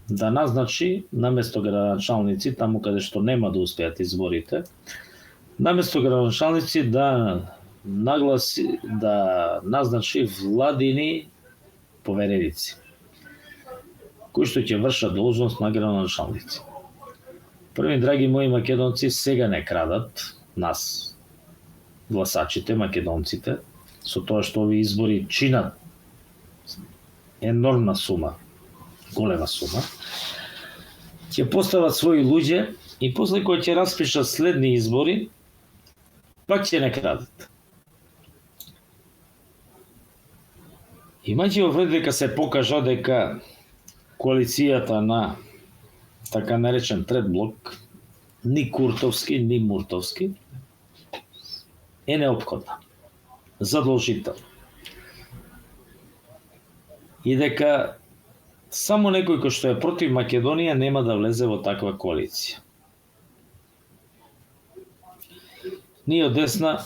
да назначи наместо градоначалници, таму каде што нема да успеат изборите, наместо градоначалници да назначи владини повереници, кои што ќе вршат должност на градоначалници. Први, драги мои македонци, сега не крадат нас, гласачите, македонците, со тоа што овие избори чинат енормна сума, голема сума, ќе постават своји луѓе и после кој ќе распишат следни избори, пак ќе не крадат. Имајќи во пред дека се покажа дека коалицијата на така наречен трет блок, ни Куртовски, ни Муртовски, е неопходна, задолжителна. И дека само некој кој што е против Македонија нема да влезе во таква коалиција. Ние од десна,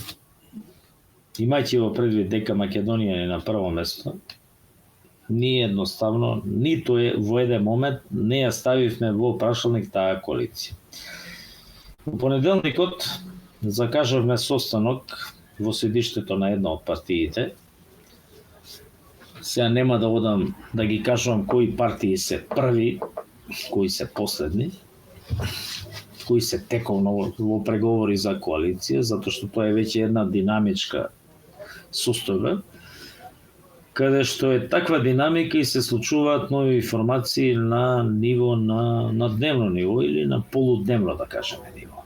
имајќи во предвид дека Македонија е на прво место, ние едноставно, ниту во еден момент не ја ставивме во прашалник таа коалиција. Во понеделникот закажавме состанок во седиштето на една од партиите. Сега нема да одам да ги кажувам кои партии се први, кои се последни, кои се тековно во преговори за коалиција, затоа што тоа е веќе една динамичка состојба, каде што е таква динамика и се случуваат нови информации на ниво на дневно ниво или на полудневно, да кажеме, ниво.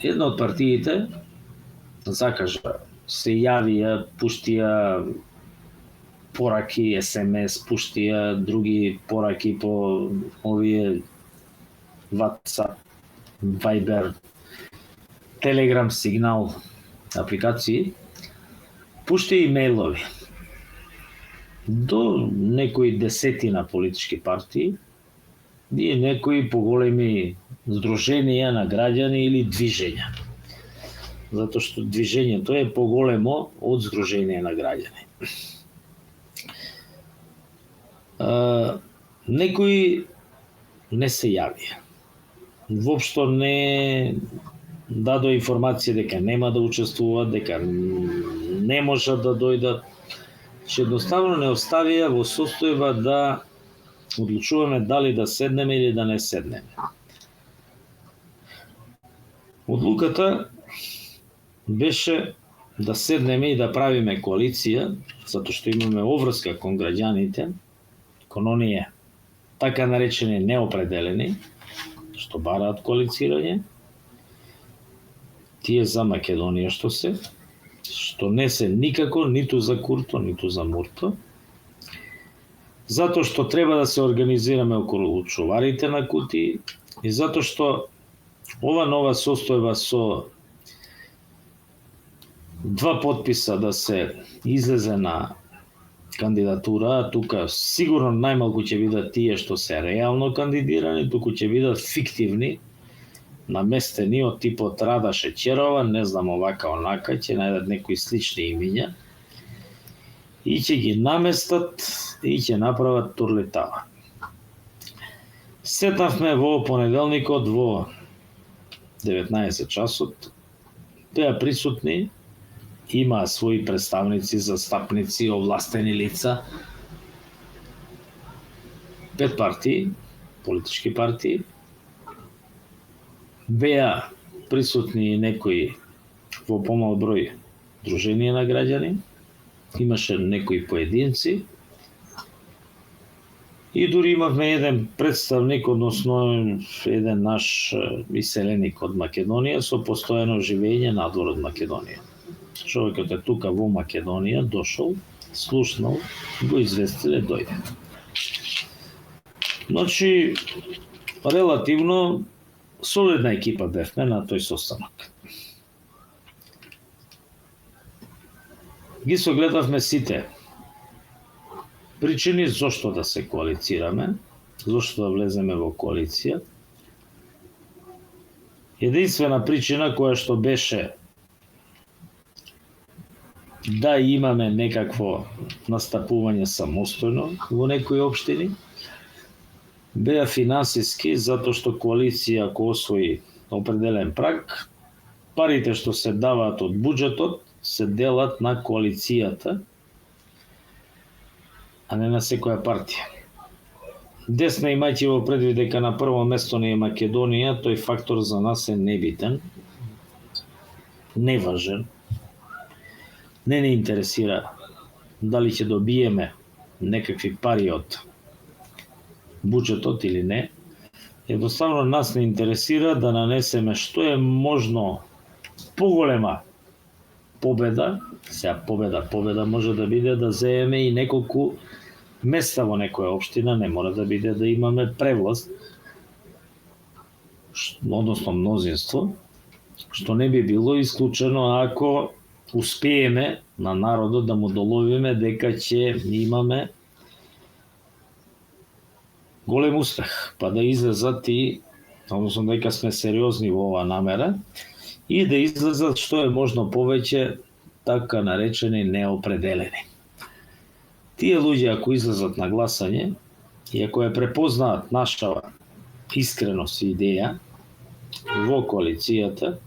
Една од партиите закажа, се јавија, пуштија пораки, СМС, пуштија други пораки по овие WhatsApp, Viber, Telegram, Signal апликации, пуштија имејлови до некои десетина политички партии и некои поголеми здруженија на граѓани или движења. Затоа што движењето е поголемо од здружение на граѓани. Некои не се јавија. Воопшто не дадо информација дека нема да учествуваат, дека не можат да дојдат, че едноставно не оставија во состојба да одлучуваме дали да седнеме или да не седнеме. Одлуката беше да седнеме и да правиме коалиција, затоа што имаме обврска кон граѓаните, кон оние така наречени неопределени, што бараат коалицирање, тие за Македонија што не се никако ниту за Курто, ниту за Мурто. затоа што треба да се организираме околу чуварите на кутии и затоа што ова нова состојба со 2 потписа да се излезе на кандидатура, тука сигурно најмалку ќе бидат тие што се реално кандидирани, туку ќе бидат фиктивни, наместени од типот Рада Шеќерова, не знам овака онака, ќе најдат некои слични имиња и ќе ги наместат и ќе направат турлетава. Сетнавме во понеделникот во 19 часот, беа присутни, имаа своји представници, застапници, овластени лица, 5 партии, политички партии, беа присутни и некои во помал број друженија на граѓани, имаше некои поединци и дури имавме еден представник, односно еден наш иселеник од Македонија со постојано живење надвор од Македонија. Човекот е тука во Македонија, дошол, слушнал, го известиле, дојде. Значи, релативно солидна екипа бевме на тој состанок. Ги согледавме сите причини зошто да се коалицираме, зошто да влеземе во коалиција. Единствена причина која што беше да имаме некакво настапување самостојно во некои општини, беа финансиски, затоа што коалиција ако освои определен праг, парите што се даваат од буџетот се делат на коалицијата, а не на секоја партија. Десна, имајќи во предвид дека на прво место не е Македонија, тој фактор за нас е небитен, неважен. Не ни интересира дали ќе добиеме некакви пари од буџетот или не. Едноставно нас не интересира да нанесеме што е можно поголема победа. Сега победа може да биде да земеме и неколку места во некоја општина, не мора да биде да имаме превласт, односно мнозинство, што не би било исклучено ако успееме на народот да му доловиме дека ќе имаме голем успех, па да излезат и, односно дека сме сериозни во оваа намера и да излезат што е можно повеќе така наречени неопределени. Тие луѓе ако излезат на гласање и ако ја препознаат наша искреност и идеја во коалицијата,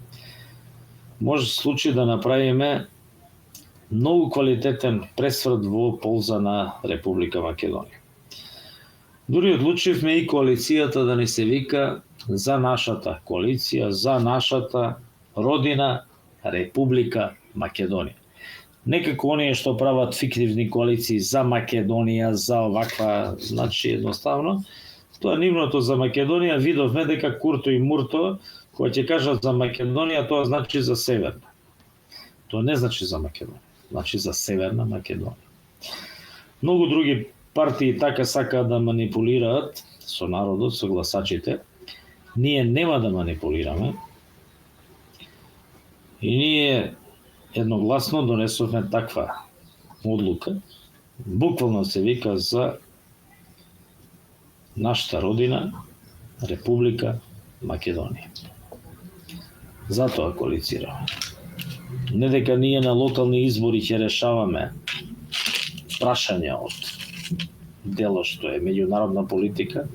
може случај да направиме многу квалитетен пресврт во полза на Република Македонија. Дури одлучивме и коалицијата да не се вика за нашата коалиција, за нашата родина Република Македонија. Некако оние што прават фиктивни коалиции за Македонија, за оваква, значи едноставно, тоа нивното за Македонија видовме дека Курто и Мурто, кога ќе кажат за Македонија, тоа значи за Северна. Тоа не значи за Македонија, значи за Северна Македонија. Многу други партии така сакаат да манипулираат со народот, со гласачите. Ние нема да манипулираме. И ние едногласно донесовме таква одлука. Буквално се вика за нашата родина, Република Македонија. Затоа коалицираме. Не дека ние на локални избори ќе решаваме прашања од дело што е меѓународна политика,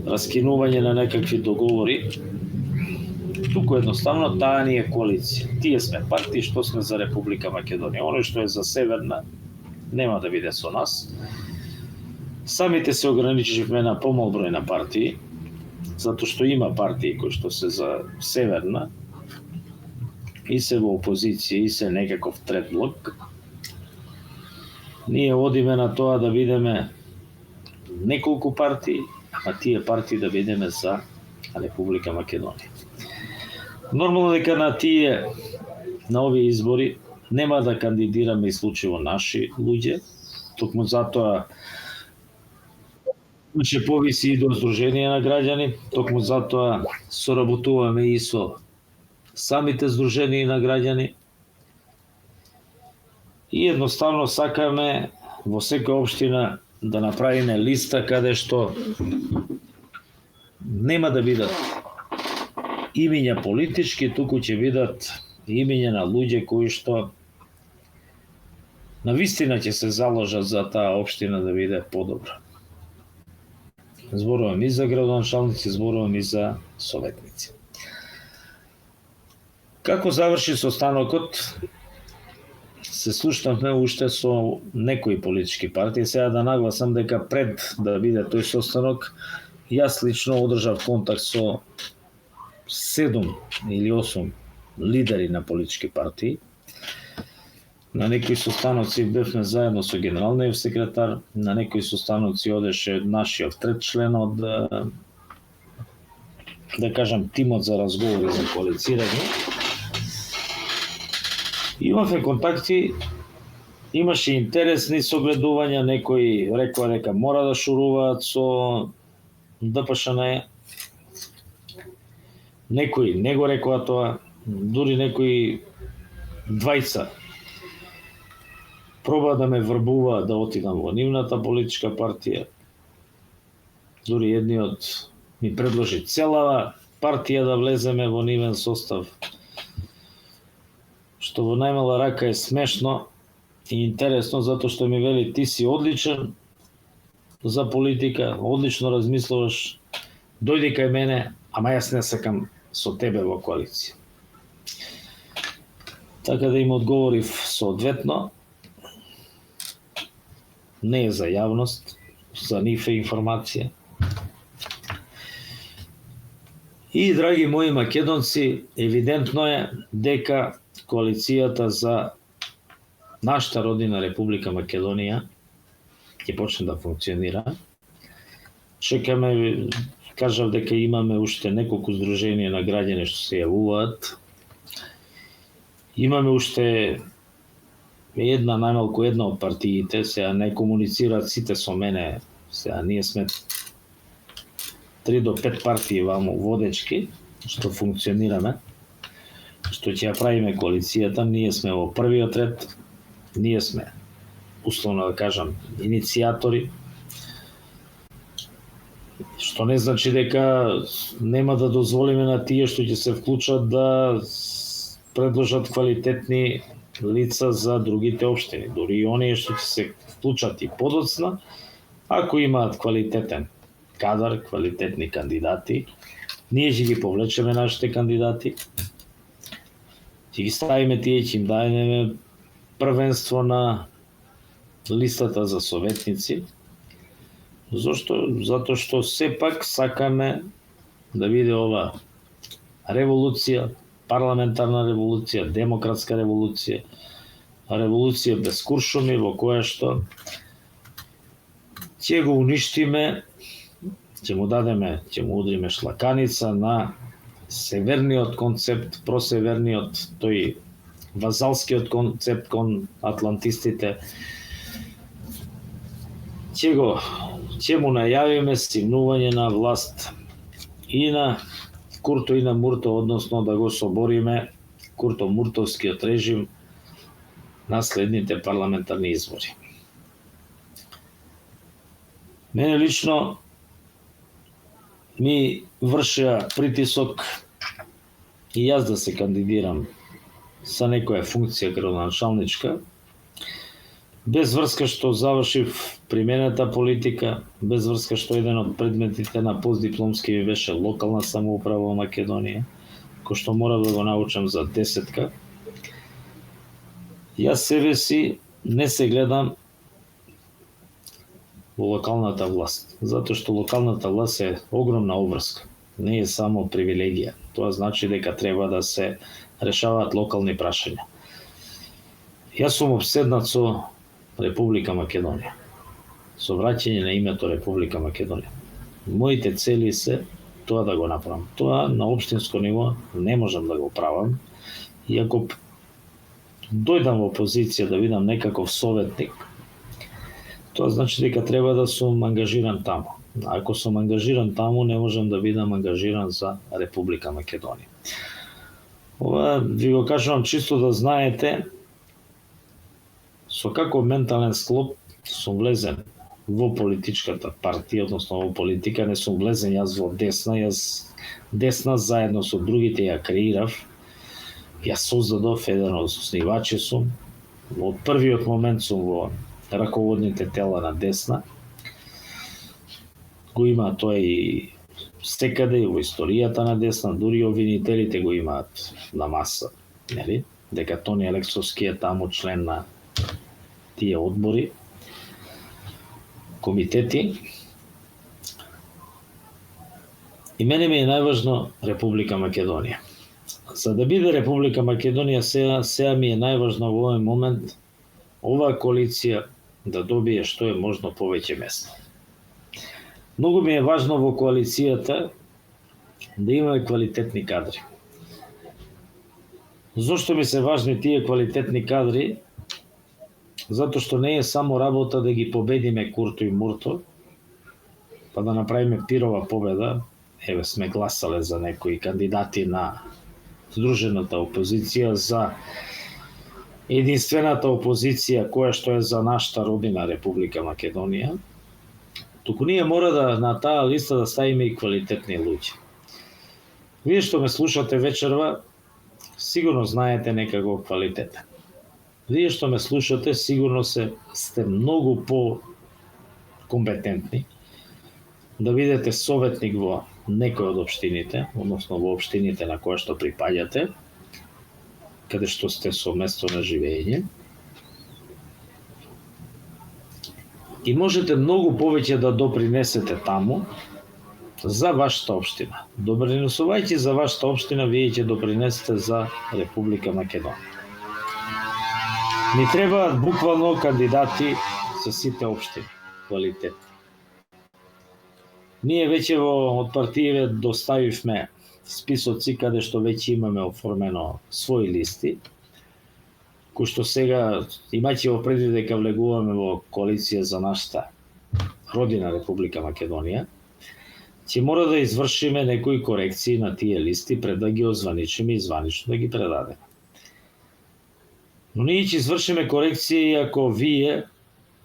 раскинување на некакви договори, туку едноставно таа ни е коалиција. Тие сме партии што сме за Република Македонија. Оно што е за Северна нема да биде со нас. Самите се ограничивме на помал број на партии, затоа што има партии кои што се за Северна и се во опозиција и се некаков трет блок. Ние одиме на тоа да бидеме неколку партии, а тие партии да бидеме за Република Македонија. Нормално дека на овие избори нема да кандидираме исклучиво наши луѓе, токму затоа ќе повиси и до Сдружение на граѓани, токму затоа соработуваме и со самите Сдруженија на граѓани и едноставно сакаме во секоја општина да направиме листа каде што нема да бидат имиња политички, туку ќе бидат имиња на луѓе кои што навистина ќе се заложат за таа општина да биде подобра. Зборувам и за градоначалници, зборувам и за советници. Како заврши состанокот, се слушнавме уште со некои политички партии. Сега да нагласам дека пред да биде тој состанок, јас лично одржав контакт со 7 или 8 лидери на политички партии. На некои состаноци бевме заедно со генералниот секретар, на некои состаноци одеше нашиот трет член од, да кажам, тимот за разговори за коалицирање. Имавме контакти, имаше интересни согледувања, некои рекоа дека мора да шуруваат со ДПШН, некои не го рекоа тоа, дури некои двајца проба да ме врбува да отидам во нивната политичка партија. Дури едниот ми предложи цела партија да влеземе во нивен состав, што во најмала рака е смешно и интересно, затоа што ми вели ти си одличен за политика, одлично размислуваш, дојди кај мене, ама јас не сакам со тебе во коалиција. Така да им одговорив соодветно, не е за јавност, за нив е информација. И, драги мои македонци, евидентно е дека коалицијата за нашата родина Република Македонија ќе почне да функционира. Чекаме, кажав дека имаме уште неколку здруженија на граѓани што се јавуваат. Имаме уште најмалку една од партиите, сега не комуницираат сите со мене, сега ние сме 3 до 5 партии ваму водечки, што функционираме, што ќе ја правиме коалицијата, ние сме во првиот ред, ние сме, условно да кажам, иницијатори, што не значи дека нема да дозволиме на тие што ќе се вклучат да предложат квалитетни лица за другите општини, дури и оние што ќе се вклучат и подоцна, ако имаат квалитетен кадар, квалитетни кандидати, ние ќе ги повлечеме нашите кандидати, ќе ги ставиме тие, ќе им дајме првенство на листата за советници. Зошто? Затоа што сепак сакаме да биде ова револуција, парламентарна револуција, демократска револуција, револуција без куршуми, во која што ќе го уништиме, ќе му дадеме, ќе му удриме шлаканица на северниот концепт, просеверниот, тој вазалскиот концепт кон атлантистите. Ќе му најавиме стигнување на власт и на Курто и на Мурто, односно да го собориме Курто-Муртовскиот режим на следните парламентарни избори. Мене лично ми вршеа притисок и јас да се кандидирам за некоја функција градоначалничка, без врска што завршив примената политика, без врска што еден од предметите на постдипломски ми беше локална самоуправа во Македонија, кој што морав да го научам за 10-ка. Јас себе си не се гледам во локалната власт, затоа што локалната власт е огромна обврска, не е само привилегија. Тоа значи дека треба да се решаваат локални прашања. Јас сум обседнат со Република Македонија, со враќање на името Република Македонија. Моите цели се тоа да го направам. Тоа на општинско ниво не можам да го правам. И ако дојдам во позиција да бидам некаков советник, тоа значи дека треба да сум ангажиран таму. Ако сум ангажиран таму, не можам да бидам ангажиран за Република Македонија. Ова ви го кажувам чисто да знаете со каков ментален склоп сум влезен во политичката партија, односно во политика, не сум влезен јас во десна, јас десна заедно со другите ја креирав, ја создадов, еден од основивачи сум, од првиот момент сум во раководните тела на десна, го има тоа и секаде и во историјата на десна, дури обвинителите го имаат на маса, нели? Дека Тони Алексовски е таму член на тие одбори, комитети. И мене ми е најважно Република Македонија. За да биде Република Македонија сега ми е најважно во овој момент оваа коалиција да добие што е можно повеќе места. Многу ми е важно во коалицијата да имаме квалитетни кадри. Зошто ми се важни тие квалитетни кадри? Затоа што не е само работа да ги победиме Курто и Мурто, па да направиме пирова победа. Еве сме гласале за некои кандидати на Сдружената опозиција, за единствената опозиција која што е за нашата родина Република Македонија. Туку ние мора да на таа листа да ставиме и квалитетни луѓе. Вие што ме слушате вечерва, сигурно знаете некако квалитетен. Вие што ме слушате, сигурно сте многу по-компетентни да бидете советник во некој од општините, односно во општините на која што припаѓате, каде што сте со место на живење. И можете многу повеќе да допринесете таму за вашата општина. Допринесувајќи за вашата општина, вие ќе допринесете за Република Македонија. Ни требаат буквално кандидати за сите општини, квалитетни. Ние веќе од партијеве доставивме списоци каде што веќе имаме оформено своји листи, кои што сега, имајќи во предвид дека влегуваме во коалиција за нашата родина Република Македонија, ќе мора да извршиме некои корекции на тие листи пред да ги озваничиме и званично да ги предадеме. Но ние ќе извршиме корекции ако вие,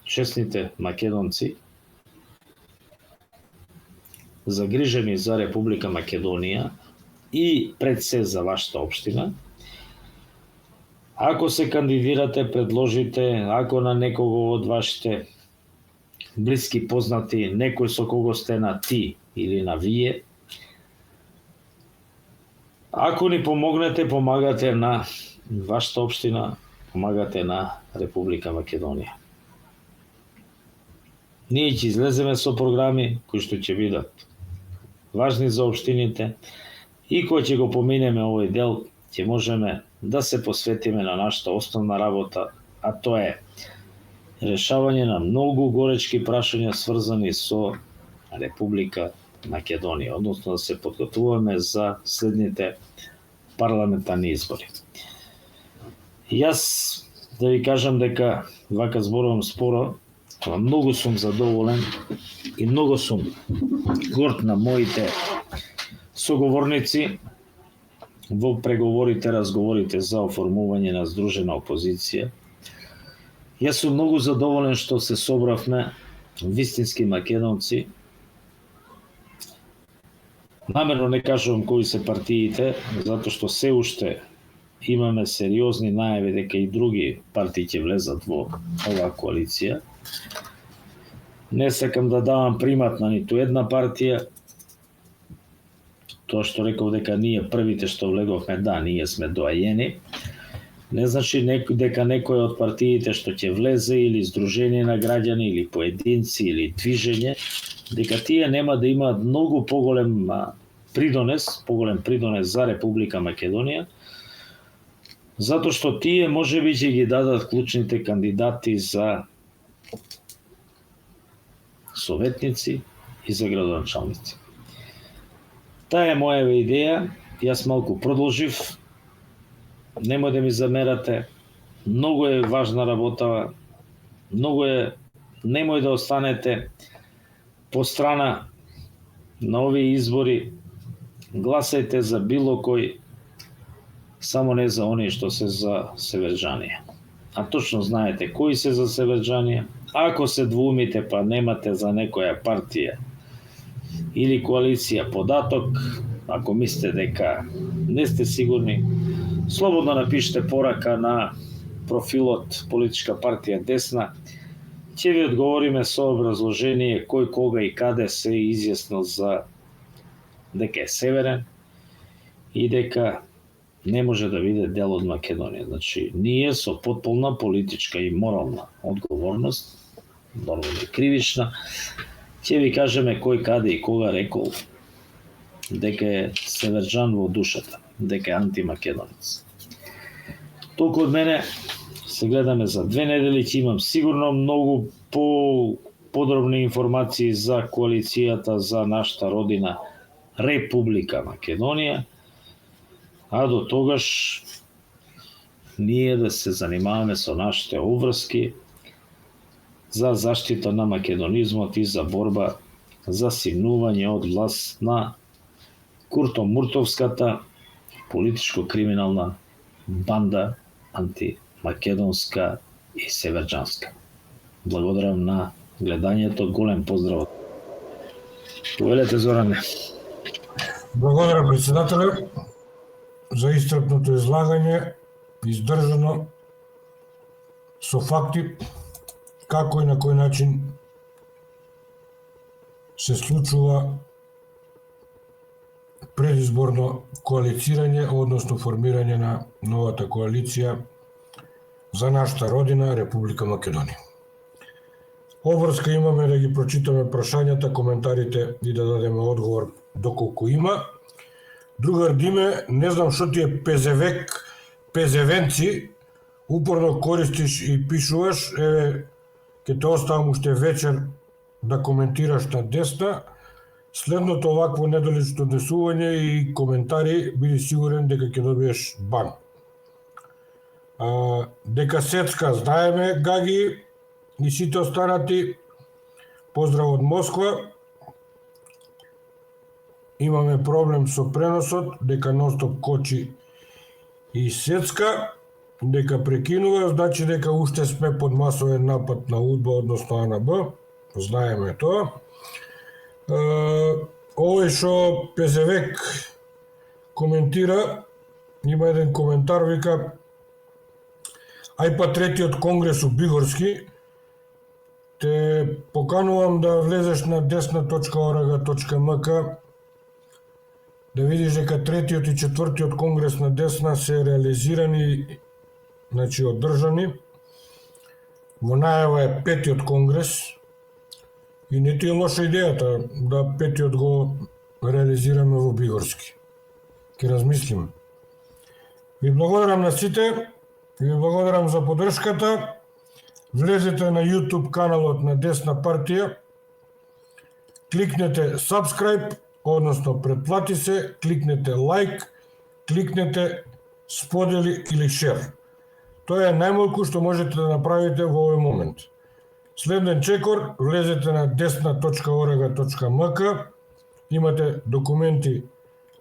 честните македонци, загрижени за Република Македонија и пред се за вашата општина, ако се кандидирате, предложите, ако на некого од вашите блиски познати, некој со кого сте на ти или на вие, ако ни помогнете, помагате на вашата општина, помагате на Република Македонија. Ние ќе излеземе со програми кои што ќе бидат важни за општините и кога ќе го поминеме овој дел, ќе можеме да се посветиме на нашата основна работа, а тоа е решавање на многу горечки прашања сврзани со Република Македонија, односно да се подготвуваме за следните парламентарни избори. Јас да ви кажам дека вака зборувам споро, многу сум задоволен и многу сум горд на моите соговорници во преговорите, разговорите за оформување на здружена опозиција. Јас сум многу задоволен што се собравме вистински македонци. Намерно не кажувам кои се партиите, затоа што се уште имаме сериозни најави дека и други партии ќе влезат во оваа коалиција. Не сакам да давам примат на ниту една партија. Тоа што реков дека ние првите што влеговме, да, ние сме доајени. Не значи дека некој од партиите што ќе влезе или здружение на граѓани или поединци или движење, дека тие нема да имаат многу поголем придонес за Република Македонија, затоа што тие можеби ќе ги дадат клучните кандидати за советници и за градоначалници. Таа е моја идеја, јас малку продолжив, немој да ми замерате, многу е важна работа, многу е немој да останете по страна на овие избори, гласајте за било кој, само не за оние што се за Северџанија. А точно знаете кои се за Северџанија. Ако се двумите па немате за некоја партија или коалиција податок, ако мислите дека не сте сигурни, слободно напишете порака на профилот Политичка партија Десна. Ќе ви одговориме со образложение кој, кога и каде се изјаснил за дека е северен и дека не може да биде дел од Македонија. Значи, ние со потполна политичка и морална одговорност, нормално и кривична, ќе ви кажеме кој, каде и кога рекол дека е северџан во душата, дека е антимакедонец. Толку од мене. Се гледаме за 2 недели, ќе имам сигурно многу подробни информации за коалицијата за нашата родина Република Македонија, а до тогаш ние да се занимаваме со нашите обврски за заштита на македонизмот и за борба за симнување од власт на Куртомуртовската политичко-криминална банда антимакедонска и северџанска. Благодарам на гледањето, голем поздрав. Повелете, Зоране. Благодарам, председателе, за истрпното излагање, издржано, со факти, како и на кој начин се случува предизборно коалицирање, односно формирање на новата коалиција за нашата родина Република Македонија. Обврска имаме да ги прочитаме прашањата, коментарите и да дадеме одговор доколку има. Другар Диме, не знам што ти е пезевенци, упорно користиш и пишуваш, еве, ќе те оставам уште вечер да коментираш на Десна. Следното овакво недолично однесување и коментари, биди сигурен дека ќе добиеш бан. Дека Сецка знаеме, Гаги и сите останати, поздрав од Москва. Имаме проблем со преносот, дека нонстоп кочи и Сецка, дека прекинува, значи дека уште сме под масовен напад на УДБА, односно АНБ, знаеме тоа. Овој што Пезевек коментира, има еден коментар, вика: ај па третиот конгрес у Бигорски, те поканувам да влезеш на desna.org.mk да видиш дека третиот и четвртиот конгрес на Десна се реализирани, значи одржани. Во најава е петиот конгрес и не ти е лоша идејата да петиот го реализираме во Бигорски. Ке размислиме. Ви благодарам на сите, ви благодарам за поддршката. Влезете на YouTube каналот на Десна партија, кликнете subscribe, односно претплати се, кликнете лайк, кликнете сподели или шер. Тоа е најмалку што можете да направите во овој момент. Следен чекор, влезете на desna.org.mk, имате документи,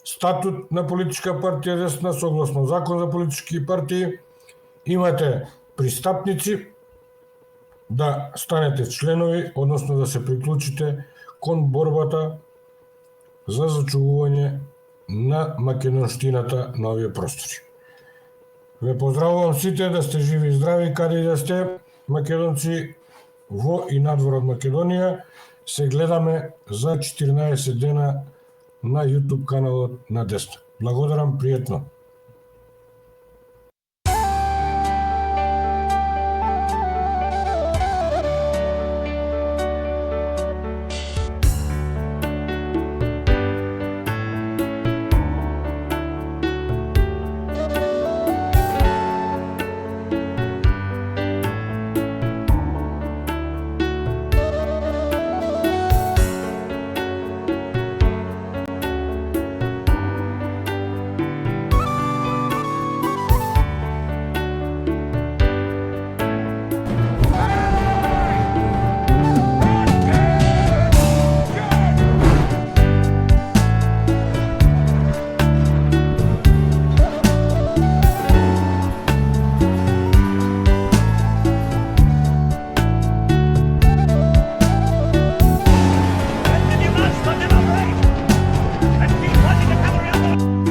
статут на Политичка партија Десна, согласно Закон за политички партии, имате пристапници да станете членови, односно да се приклучите кон борбата за зачувување на македонштината на овие простори. Ве поздравувам сите, да сте живи и здрави, каде и да сте, македонци во и надвор од Македонија. Се гледаме за 14 дена на YouTube каналот на Десна. Благодарам, пријатно. Ала.